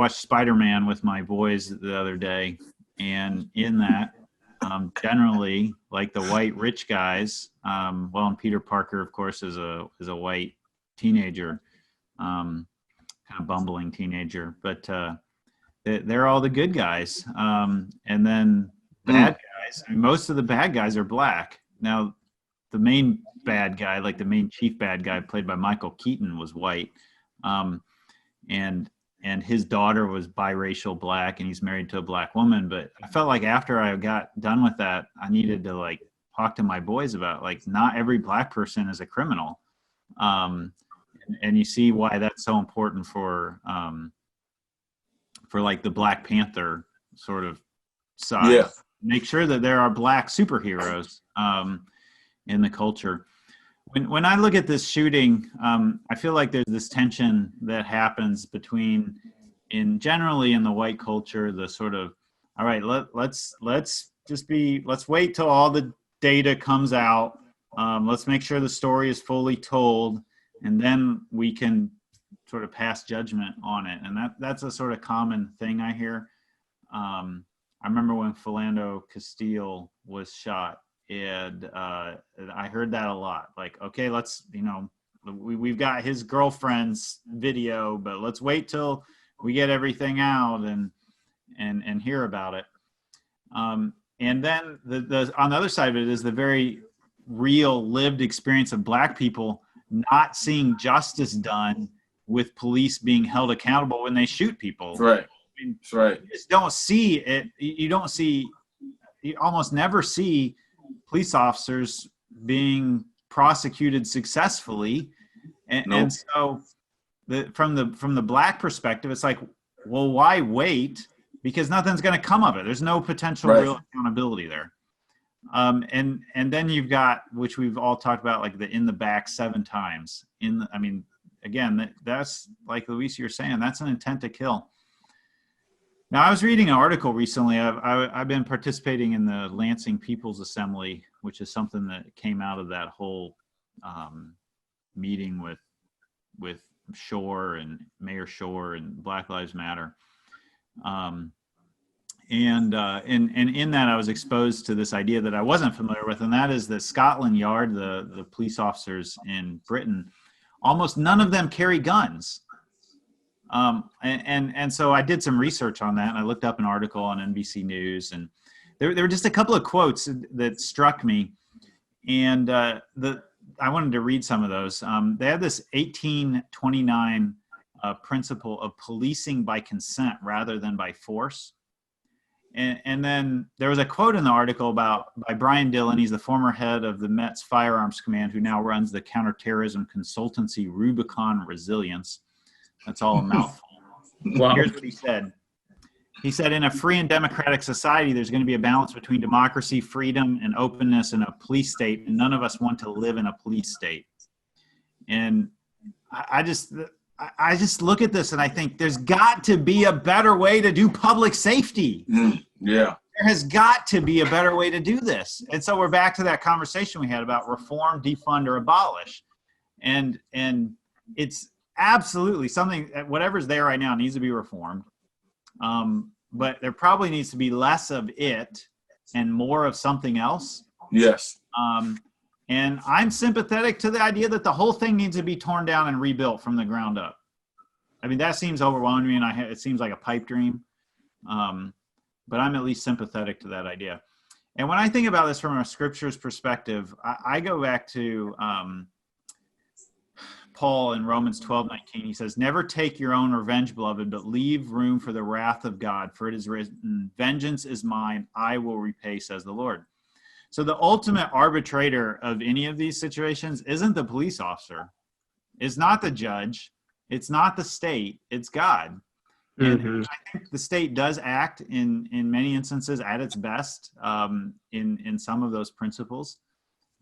Spider-Man with my boys the other day, and in that, generally, like the white rich guys, and Peter Parker, of course, is a white teenager, kind of bumbling teenager, but they're all the good guys, and then bad guys. I mean, most of the bad guys are black. Now, the main bad guy, like the main chief bad guy, played by Michael Keaton, was white, and his daughter was biracial black, and he's married to a black woman. But I felt like after I got done with that, I needed to like talk to my boys about like not every black person is a criminal, and you see why that's so important for like the Black Panther sort of side. Yeah. Make sure that there are black superheroes in the culture. When I look at this shooting, I feel like there's this tension that happens between, generally in the white culture, the sort of, all right, let's wait till all the data comes out. Let's make sure the story is fully told, and then we can sort of pass judgment on it. And that's a sort of common thing I hear. I remember when Philando Castile was shot, and I heard that a lot. Like, okay, let's, we've got his girlfriend's video, but let's wait till we get everything out and hear about it. And then the on the other side of it is the very real lived experience of black people not seeing justice done with police being held accountable when they shoot people. Right. I mean, That's right. you just don't see it. You almost never see police officers being prosecuted successfally. And so from the black perspective, it's like, well, why wait? Because nothing's going to come of it. There's no potential real accountability there. And then you've got, which we've all talked about, like the in the back 7 times. Again, that's like Luis, you're saying, that's an intent to kill. Now, I was reading an article recently. I've been participating in the Lansing People's Assembly, which is something that came out of that whole meeting with Shore and Mayor Shore and Black Lives Matter. And in that, I was exposed to this idea that I wasn't familiar with, and that is that Scotland Yard, the police officers in Britain, almost none of them carry guns. And so I did some research on that, and I looked up an article on NBC News, and there were just a couple of quotes that struck me, and I wanted to read some of those. They had this 1829 principle of policing by consent rather than by force. And then there was a quote in the article by Brian Dillon. He's the former head of the Met's Firearms Command, who now runs the counterterrorism consultancy Rubicon Resilience. That's all a mouthful. Wow. Here's what he said. He said, in a free and democratic society, there's going to be a balance between democracy, freedom, and openness in a police state, and none of us want to live in a police state. And I just look at this and I think there's got to be a better way to do public safety. Yeah. There has got to be a better way to do this. And so we're back to that conversation we had about reform, defund, or abolish. And it's absolutely something, whatever's there right now needs to be reformed. But there probably needs to be less of it and more of something else. Yes. And I'm sympathetic to the idea that the whole thing needs to be torn down and rebuilt from the ground up. I mean, that seems overwhelming, and it seems like a pipe dream. But I'm at least sympathetic to that idea. And when I think about this from a scripture's perspective, I go back to Paul in Romans 12:19. He says, "Never take your own revenge, beloved, but leave room for the wrath of God. For it is written, 'Vengeance is mine, I will repay,' says the Lord." So the ultimate arbitrator of any of these situations isn't the police officer. It's not the judge. It's not the state. It's God. And I think the state does act in many instances at its best in some of those principles.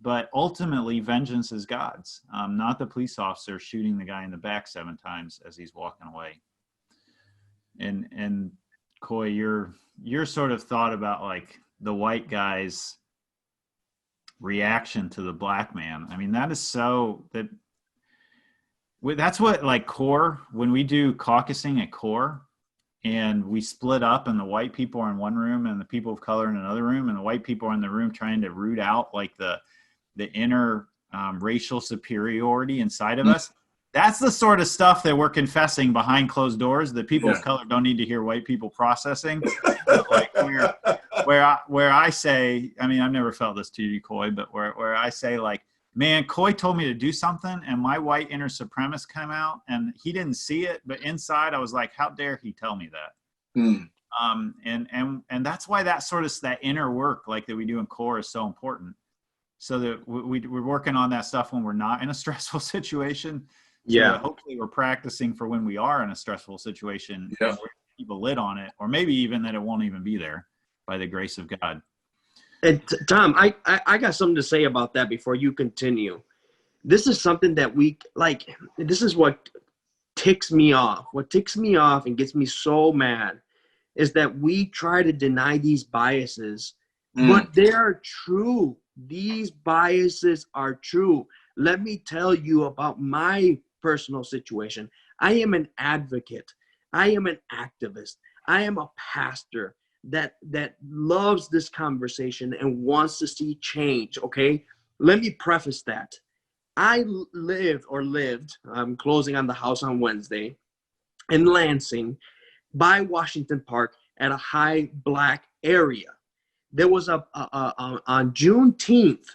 But ultimately, vengeance is God's, not the police officer shooting the guy in the back 7 times as he's walking away. And Coy, your sort of thought about like the white guy's reaction to the black man. I mean, that's what like CORE, when we do caucusing at CORE and we split up and the white people are in one room and the people of color in another room, and the white people are in the room trying to root out like the inner racial superiority inside of us. That's the sort of stuff that we're confessing behind closed doors that people of color don't need to hear white people processing. Like where I say, I mean, I've never felt this to you, Coy, but where I say like, man, Coy told me to do something and my white inner supremacist came out and he didn't see it, but inside I was like, how dare he tell me that? And that's why that inner work like that we do in CORE is so important. So that we're working on that stuff when we're not in a stressful situation. So hopefully we're practicing for when we are in a stressful situation. Yeah. Keep a lid on it, or maybe even that it won't even be there by the grace of God. And Tom, I got something to say about that before you continue. This is something that we like. This is what ticks me off. What ticks me off and gets me so mad is that we try to deny these biases, but they are true. These biases are true. Let me tell you about my personal situation. I am an advocate. I am an activist. I am a pastor that loves this conversation and wants to see change, okay? Let me preface that. I lived, I'm closing on the house on Wednesday, in Lansing by Washington Park at a high black area. There was on Juneteenth,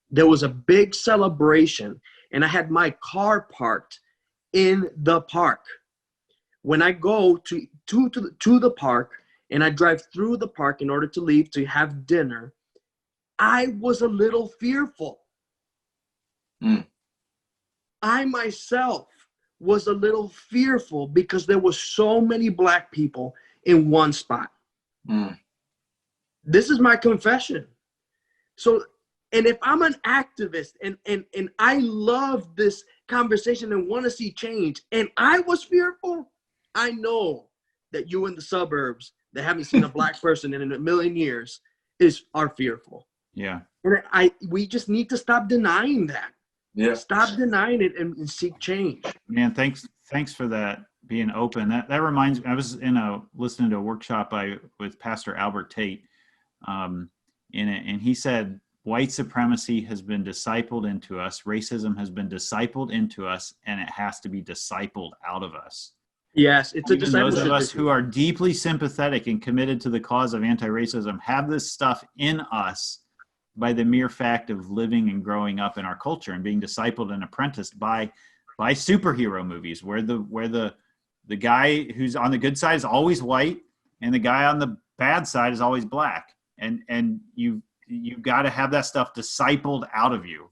there was a big celebration, and I had my car parked in the park. When I go to the park and I drive through the park in order to leave to have dinner, I was a little fearful. I myself was a little fearful because there were so many black people in one spot. This is my confession. So, and if I'm an activist and I love this conversation and want to see change, and I was fearful, I know that you in the suburbs that haven't seen a black person in a million years are fearful. Yeah. And we just need to stop denying that. Yeah. Stop denying it and seek change. Man, thanks for that, being open. That reminds me, I was listening to a workshop with Pastor Albert Tate in it, and he said, white supremacy has been discipled into us, racism has been discipled into us, and it has to be discipled out of us. Yes, it's a discipleship. Those of us who are deeply sympathetic and committed to the cause of anti-racism have this stuff in us by the mere fact of living and growing up in our culture and being discipled and apprenticed by superhero movies where the guy who's on the good side is always white and the guy on the bad side is always black. And you've got to have that stuff discipled out of you.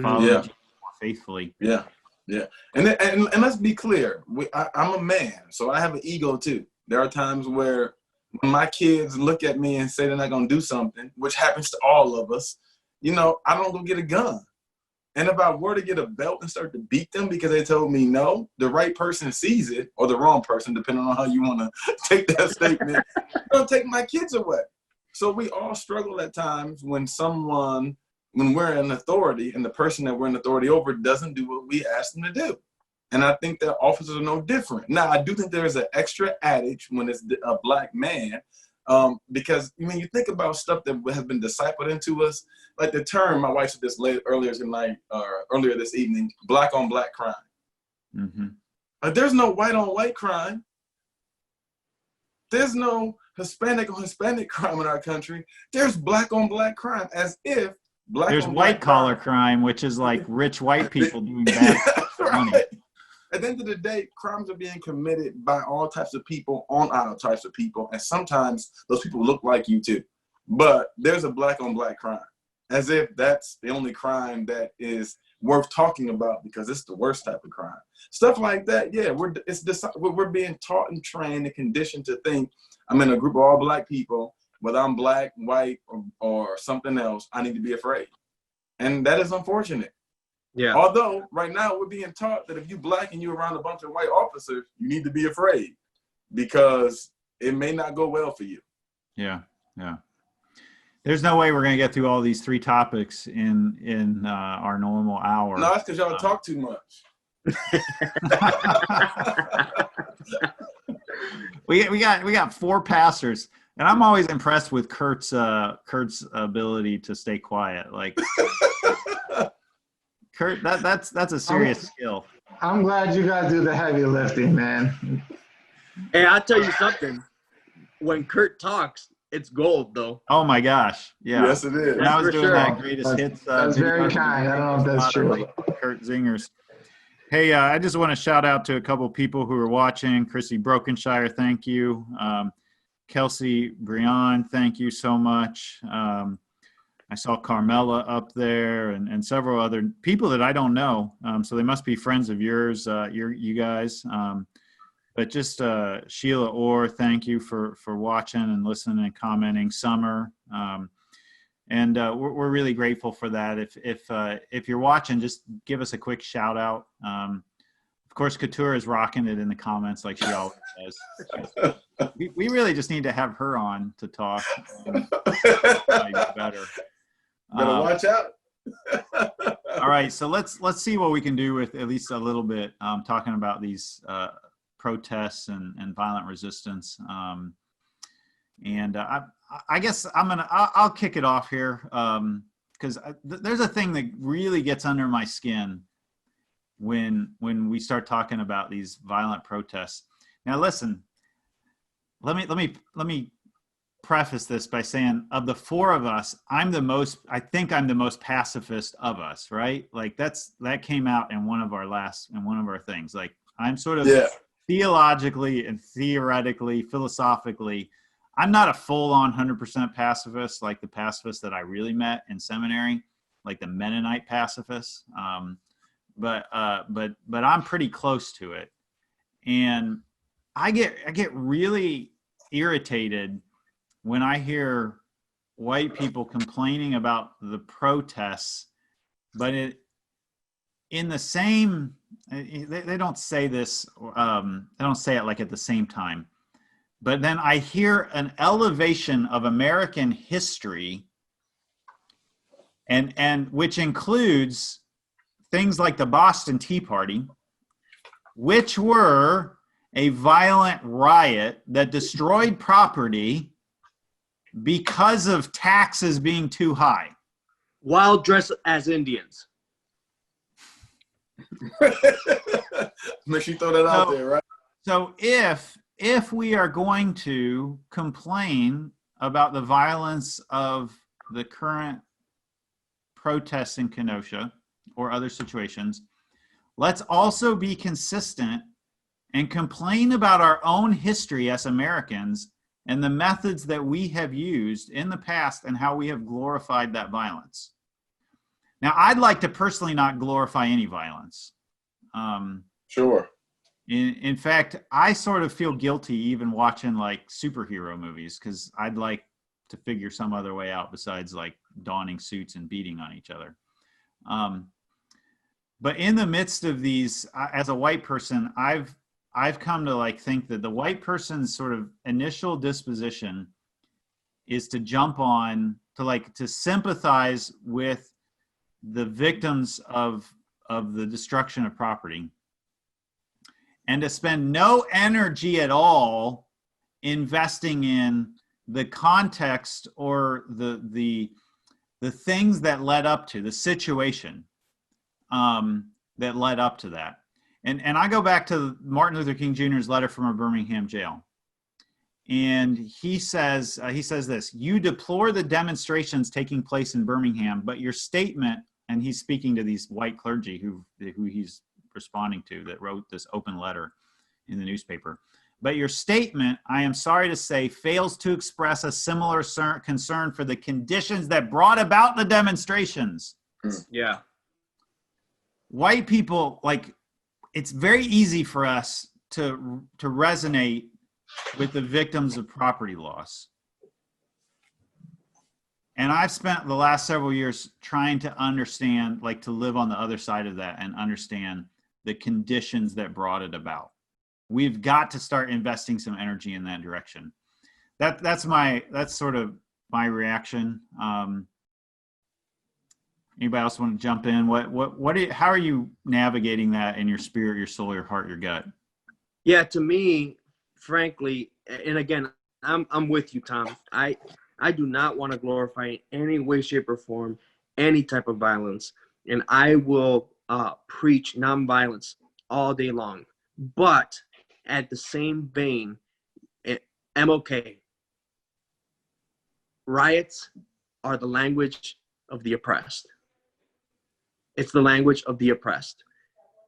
Follow Jesus more faithfully. Yeah. Yeah. And let's be clear. I'm a man, so I have an ego too. There are times where when my kids look at me and say they're not going to do something, which happens to all of us, I don't go get a gun. And if I were to get a belt and start to beat them because they told me no, the right person sees it, or the wrong person, depending on how you want to take that statement, they'll take my kids away. So we all struggle at times when we're in authority and the person that we're in authority over doesn't do what we ask them to do. And I think that officers are no different. Now, I do think there's an extra adage when it's a black man, because I mean, you think about stuff that has been discipled into us, like the term, my wife said this earlier tonight, or earlier this evening, black on black crime. Mm-hmm. There's no white on white crime. There's no Hispanic on Hispanic crime in our country. There's black on black crime, as if there's white collar crime, which is like rich white people doing bad money. Right. At the end of the day, crimes are being committed by all types of people on all types of people, and sometimes those people look like you too. But there's a black on black crime, as if that's the only crime that is worth talking about because it's the worst type of crime. Stuff like that, yeah, we're being taught and trained and conditioned to think I'm in a group of all black people, whether I'm black, white, or something else, I need to be afraid. And that is unfortunate. Yeah. Although right now we're being taught that if you black and you're around a bunch of white officers, you need to be afraid because it may not go well for you. Yeah, yeah. There's no way we're going to get through all these 3 topics in our normal hour. No, that's because y'all talk too much. we got 4 pastors, and I'm always impressed with Kurt's ability to stay quiet. Like Kurt, that's a serious skill. I'm glad you guys do the heavy lifting, man. Hey, I'll tell you something. When Kurt talks, it's gold, though. Oh my gosh! Yeah, yes, it is. When I was doing that greatest hits. That's very kind. I don't know if that's true. Kurt Zingers. Hey, I just want to shout out to a couple people who are watching. Chrissy Brokenshire, thank you. Kelsey Brian, thank you so much. I saw Carmela up there and several other people that I don't know. So they must be friends of yours, you guys. But just Sheila Orr, thank you for watching and listening and commenting. Summer, and we're really grateful for that. If you're watching, just give us a quick shout out. Of course, Couture is rocking it in the comments like she always does. We really just need to have her on to talk. Better. Better watch out. All right, so let's see what we can do with at least a little bit talking about these protests and violent resistance. I guess I'll kick it off here because there's a thing that really gets under my skin when we start talking about these violent protests. Now, listen, let me preface this by saying, of the 4 of us, I think I'm the most pacifist of us, right? Like that came out in one of our things. Like I'm sort of theologically and theoretically, philosophically, I'm not a full-on 100% pacifist like the pacifist that I really met in seminary, like the Mennonite pacifists. But I'm pretty close to it, and I get really irritated when I hear white people complaining about the protests, but in the same, they don't say this, they don't say it like at the same time, but then I hear an elevation of American history, and which includes things like the Boston Tea Party, which were a violent riot that destroyed property because of taxes being too high. While dressed as Indians. Make sure you throw that out there, right? So if we are going to complain about the violence of the current protests in Kenosha or other situations, let's also be consistent and complain about our own history as Americans and the methods that we have used in the past and how we have glorified that violence. Now, I'd like to personally not glorify any violence. Sure. In fact, I sort of feel guilty even watching like superhero movies because I'd like to figure some other way out besides like donning suits and beating on each other. But in the midst of these, as a white person, I've come to like think that the white person's sort of initial disposition is to jump on, to sympathize with the victims of the destruction of property, and to spend no energy at all investing in the context or the things that led up to the situation that led up to that. And I go back to Martin Luther King Jr.'s letter from a Birmingham jail. And he says this: you deplore the demonstrations taking place in Birmingham, but your statement, and he's speaking to these white clergy who he's responding to, that wrote this open letter in the newspaper. But your statement, I am sorry to say, fails to express a similar concern for the conditions that brought about the demonstrations. Yeah. White people, like, it's very easy for us to resonate with the victims of property loss. And I've spent the last several years trying to understand, like, to live on the other side of that and understand the conditions that brought it about. We've got to start investing some energy in that direction. That's sort of my reaction. Anybody else want to jump in? How are you navigating that in your spirit, your soul, your heart, your gut? Yeah, to me, frankly, and again, I'm with you, Tom. I do not want to glorify in any way, shape, or form any type of violence, and I will preach nonviolence all day long. But at the same vein, MLK, riots are the language of the oppressed. It's the language of the oppressed.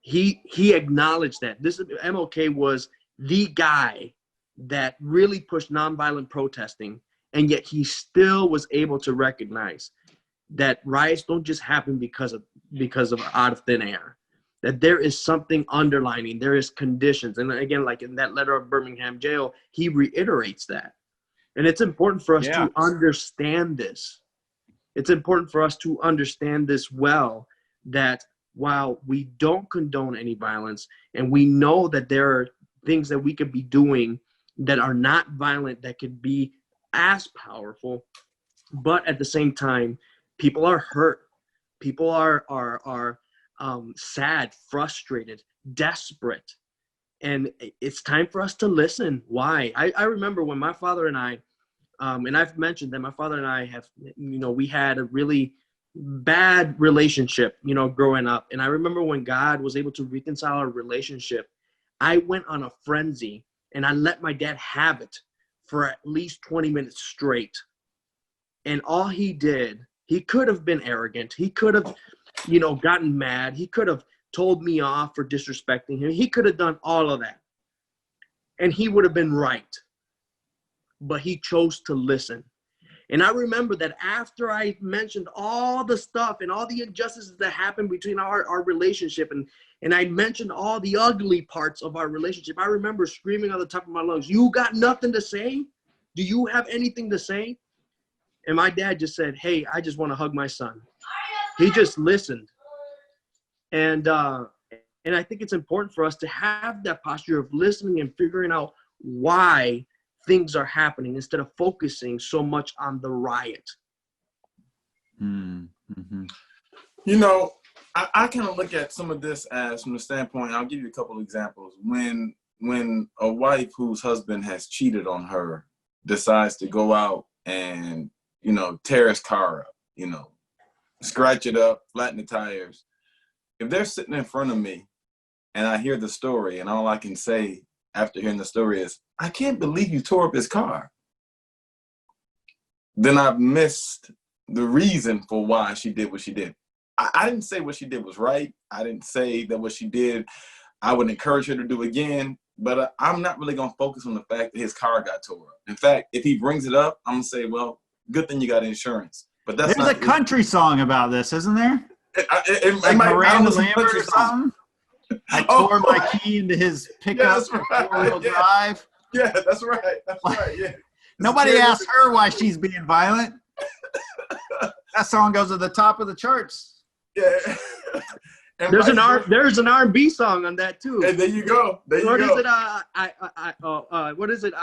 He acknowledged that. MLK was the guy that really pushed nonviolent protesting, and yet he still was able to recognize that riots don't just happen because of out of thin air. That there is something underlining, there is conditions. And again, like in that letter of Birmingham jail, he reiterates that. And it's important for us to understand this. It's important for us to understand this well, that while we don't condone any violence, and we know that there are things that we could be doing that are not violent, that could be as powerful, but at the same time, people are hurt. People are sad, frustrated, desperate. And it's time for us to listen. Why? I remember when my father and I, and I've mentioned that my father and I have, we had a really bad relationship, growing up. And I remember when God was able to reconcile our relationship, I went on a frenzy and I let my dad have it for at least 20 minutes straight. And all he did, he could have been arrogant. He could have, gotten mad. He could have told me off for disrespecting him. He could have done all of that. And he would have been right. But he chose to listen. And I remember that after I mentioned all the stuff and all the injustices that happened between our relationship, and I mentioned all the ugly parts of our relationship, I remember screaming on the top of my lungs, "You got nothing to say? Do you have anything to say?" And my dad just said, "Hey, I just want to hug my son." He just listened. And I think it's important for us to have that posture of listening and figuring out why things are happening instead of focusing so much on the riot. Mm-hmm. I kind of look at some of this as from the standpoint, I'll give you a couple of examples. When a wife whose husband has cheated on her decides to go out and, tear his car up, scratch it up, flatten the tires. If they're sitting in front of me and I hear the story, and all I can say after hearing the story is, "I can't believe you tore up his car," then I've missed the reason for why she did what she did. I didn't say what she did was right. I didn't say that what she did, I would encourage her to do again, but I'm not really going to focus on the fact that his car got tore up. In fact, if he brings it up, I'm going to say, well, good thing you got insurance. But that's There's a country song about this, isn't there? It Like Miranda Lambert or something? I tore my key into his pickup four-wheel drive. Yeah, that's right. That's right. Yeah. Nobody asked her why she's being violent. That song goes to the top of the charts. Yeah. And There's an R&B song on that too. And there you go. What is it? What is it?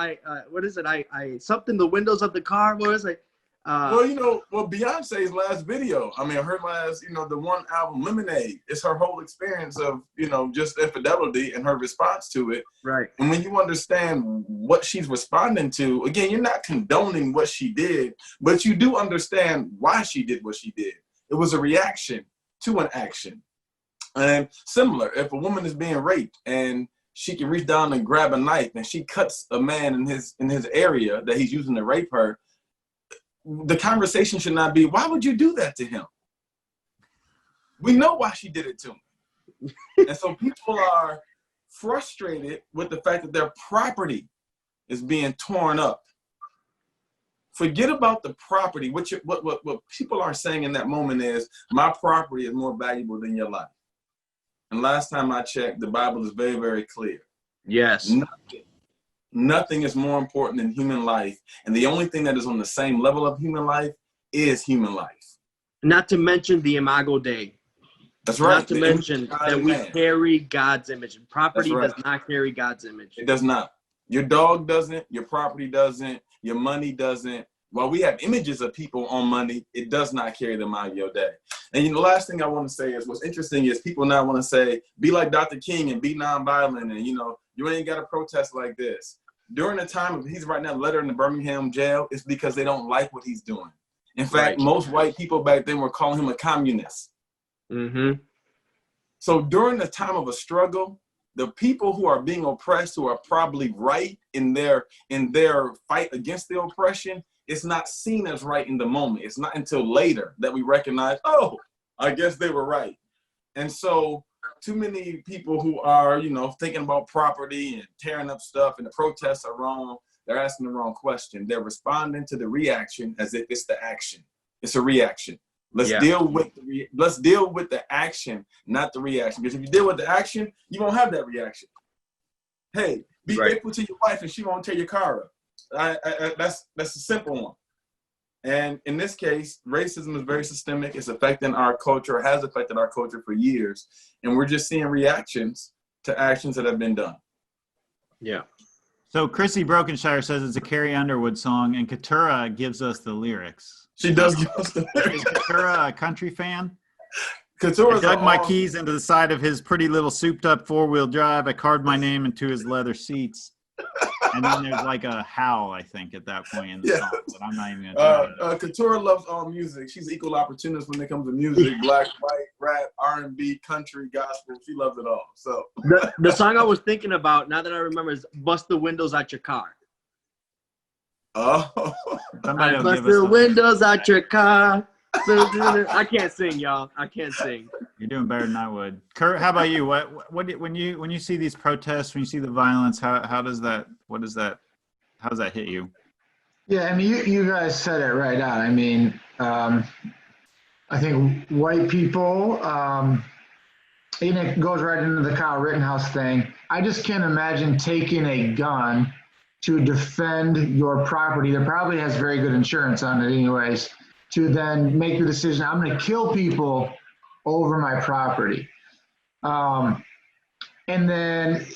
What is it? Something. The windows of the car. What is it? Beyonce's last video. I mean, her last, the one album, Lemonade. It's her whole experience of, just infidelity and her response to it. Right. And when you understand what she's responding to, again, you're not condoning what she did, but you do understand why she did what she did. It was a reaction to an action. And similar, if a woman is being raped and she can reach down and grab a knife and she cuts a man in his area that he's using to rape her, the conversation should not be, why would you do that to him? We know why she did it to him. And so people are frustrated with the fact that their property is being torn up. Forget about the property. What people are saying in that moment is, my property is more valuable than your life. And last time I checked, the Bible is very, very clear. Yes. Nothing is more important than human life. And the only thing that is on the same level of human life is human life. Not to mention the Imago Dei. That's right. Not to mention that we carry God's image. Property does not carry God's image. It does not. Your dog doesn't. Your property doesn't. Your money doesn't. While we have images of people on money, it does not carry the Imago Dei. And the last thing I want to say is, what's interesting is people now want to say, be like Dr. King and be nonviolent, and you ain't got to protest like this. During the time he's writing that letter in the Birmingham jail, it's because they don't like what he's doing. In fact, most white people back then were calling him a communist. Mm-hmm. So during the time of a struggle, the people who are being oppressed, who are probably right in their fight against the oppression, it's not seen as right in the moment. It's not until later that we recognize, oh, I guess they were right. And so too many people who are, thinking about property and tearing up stuff and the protests are wrong, they're asking the wrong question. They're responding to the reaction as if it's the action. It's a reaction. Let's deal with the action, not the reaction. Because if you deal with the action, you won't have that reaction. Hey, be faithful to your wife and she won't tear your car up. That's a simple one. And in this case, racism is very systemic. It's affecting our culture, has affected our culture for years. And we're just seeing reactions to actions that have been done. Yeah. So Chrissy Brokenshire says it's a Carrie Underwood song, and Keturah gives us the lyrics. She does give us the lyrics. Is Keturah a country fan? I Keturah's dug my keys into the side of his pretty little souped-up four-wheel drive. I carved my name into his leather seats. And then there's like a howl, I think, at that point in the song, but I'm not even going to try it. Keturah loves all music. She's an equal opportunist when it comes to music, black, white, rap, R&B, country, gospel. She loves it all. So the song I was thinking about, now that I remember, is Bust the Windows Out Your Car. Oh. Bust the windows out your car. I can't sing, y'all. I can't sing. You're doing better than I would. Kurt, how about you? When you see these protests, when you see the violence, how does that hit you? Yeah, I mean, you guys said it right out. I mean, I think white people, and it goes right into the Kyle Rittenhouse thing. I just can't imagine taking a gun to defend your property that probably has very good insurance on it anyways, to then make the decision, I'm going to kill people over my property. And then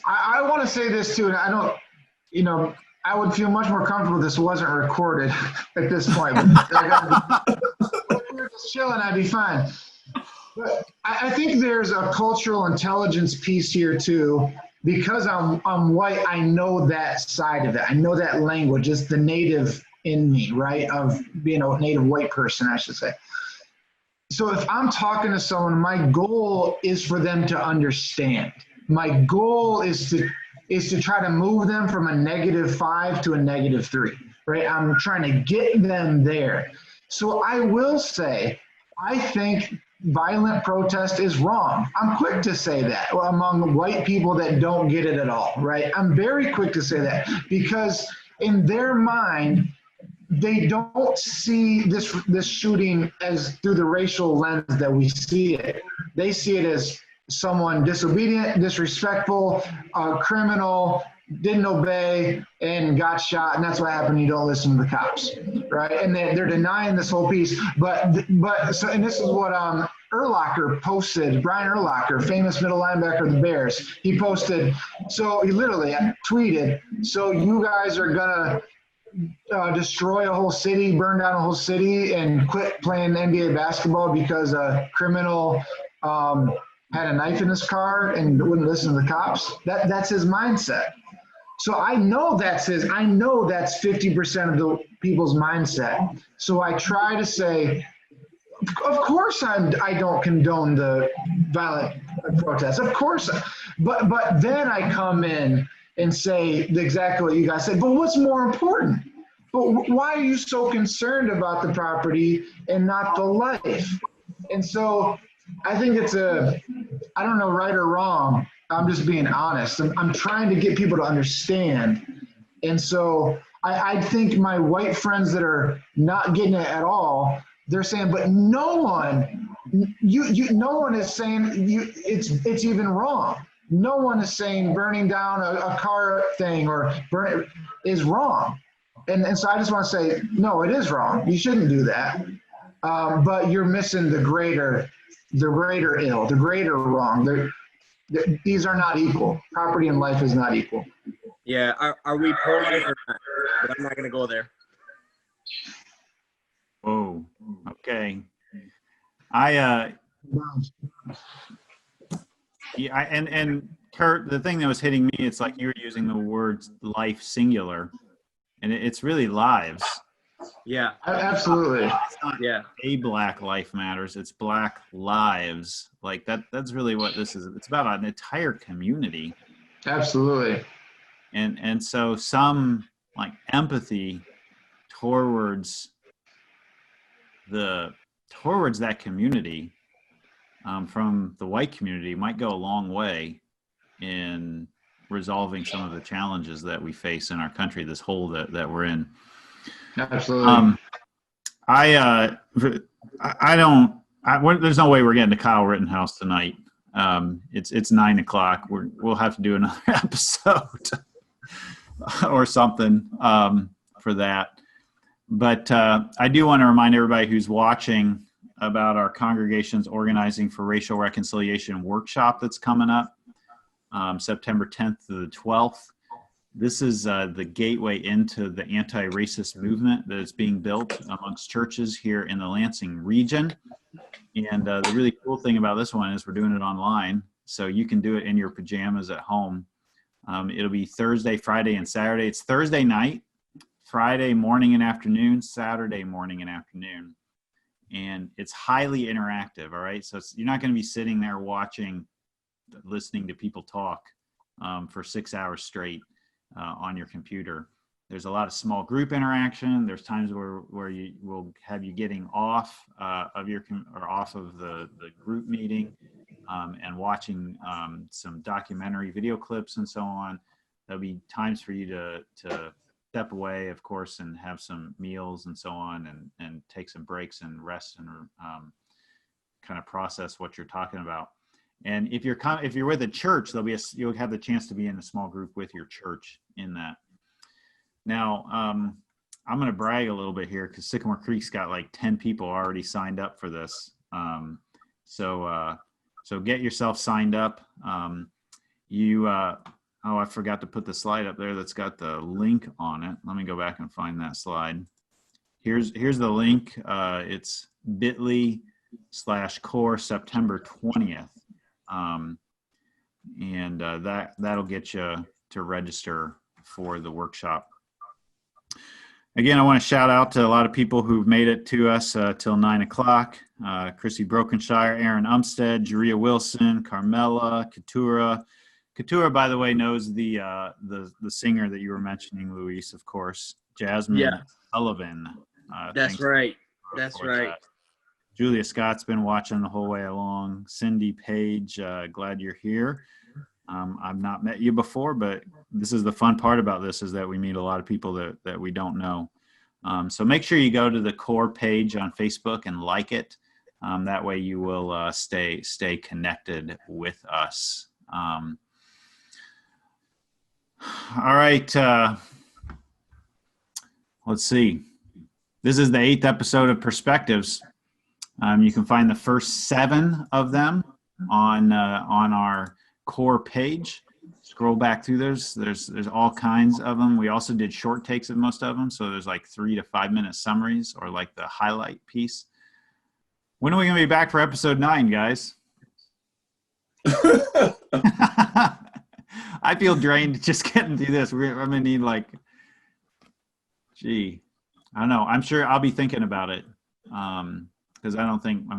I want to say this too, and I don't, I would feel much more comfortable if this wasn't recorded at this point. If we were just chilling, I'd be fine. But I think there's a cultural intelligence piece here too. Because I'm white, I know that side of it. I know that language. It's the native in me, right? Of being a native white person, I should say. So if I'm talking to someone, my goal is for them to understand. My goal is to try to move them from a -5 to a -3, right? I'm trying to get them there. So I will say, I think violent protest is wrong. I'm quick to say that among white people that don't get it at all, right? I'm very quick to say that because in their mind, they don't see this shooting as through the racial lens that we see it. They see it as someone disobedient, disrespectful, criminal, didn't obey, and got shot, and that's what happened. You don't listen to the cops, right? And they're denying this whole piece. But so, and this is what Brian Urlacher, famous middle linebacker of the Bears, he posted, so he literally tweeted, so you guys are gonna destroy a whole city, burn down a whole city, and quit playing NBA basketball because a criminal had a knife in his car and wouldn't listen to the cops. That's his mindset. So I know that's 50% of the people's mindset. So I try to say, of course I don't condone the violent protests. Of course, but then I come in and say exactly what you guys said. But what's more important? But why are you so concerned about the property and not the life? And so I think it's I don't know, right or wrong. I'm just being honest. I'm trying to get people to understand. And so I think my white friends that are not getting it at all, they're saying, but no one is saying it's even wrong. No one is saying burning down a car thing or burn is wrong. And so I just want to say, no, it is wrong. You shouldn't do that. But you're missing the greater ill, the greater wrong. These are not equal. Property and life is not equal. Yeah, are we pro-life or not? But I'm not going to go there. Whoa. Okay. And Kurt, the thing that was hitting me, it's like you were using the words life singular, and it's really lives. Yeah. Absolutely. It's not Yeah. a Black Life Matters. It's Black lives. Like that's really what this is. It's about an entire community. Absolutely. And so some like empathy towards that community from the white community might go a long way in resolving some of the challenges that we face in our country, this hole that we're in. Absolutely. There's no way we're getting to Kyle Rittenhouse tonight. It's 9:00. We'll have to do another episode or something for that. But I do want to remind everybody who's watching about our congregation's Organizing for Racial Reconciliation workshop that's coming up September 10th to the 12th. This is the gateway into the anti-racist movement that is being built amongst churches here in the Lansing region. And the really cool thing about this one is we're doing it online, so you can do it in your pajamas at home. It'll be Thursday, Friday, and Saturday. It's Thursday night, Friday morning and afternoon, Saturday morning and afternoon. And it's highly interactive, all right? So you're not going to be sitting there listening to people talk for 6 hours straight on your computer. There's a lot of small group interaction. There's times where you will have you getting off of the group meeting and watching some documentary video clips and so on. There'll be times for you to step away, of course, and have some meals and so on, and take some breaks and rest and kind of process what you're talking about. And if you're with a church, you'll have the chance to be in a small group with your church in that. Now, I'm going to brag a little bit here because Sycamore Creek's got like 10 people already signed up for this. So get yourself signed up. I forgot to put the slide up there that's got the link on it. Let me go back and find that slide. Here's the link. It's bit.ly/core September 20th. That'll get you to register for the workshop. Again, I want to shout out to a lot of people who've made it to us till 9:00. Chrissy Brokenshire, Aaron Umstead, Juria Wilson, Carmela, Katura. Katura, by the way, knows the singer that you were mentioning, Luis, of course, Jasmine Sullivan. That's right. That's right. Julia Scott's been watching the whole way along. Cindy Page, glad you're here. I've not met you before, but this is the fun part about this, is that we meet a lot of people that we don't know. So make sure you go to the core page on Facebook and like it. That way you will stay connected with us. All right. Let's see. This is the 8th episode of Perspectives. You can find the first 7 of them on our core page. Scroll back through those. There's all kinds of them. We also did short takes of most of them, so there's like 3 to 5 minute summaries or like the highlight piece. When are we gonna be back for episode 9, guys? I feel drained just getting through this. I'm gonna need like, I don't know. I'm sure I'll be thinking about it. Because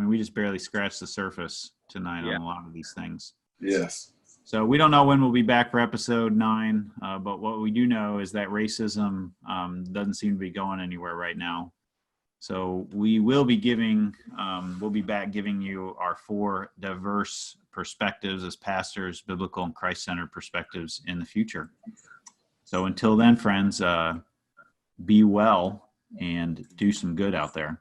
we just barely scratched the surface tonight on a lot of these things. Yes. So we don't know when we'll be back for episode 9, but what we do know is that racism doesn't seem to be going anywhere right now. So we will be we'll be back giving you our 4 diverse perspectives as pastors, biblical and Christ-centered perspectives in the future. So until then, friends, be well and do some good out there.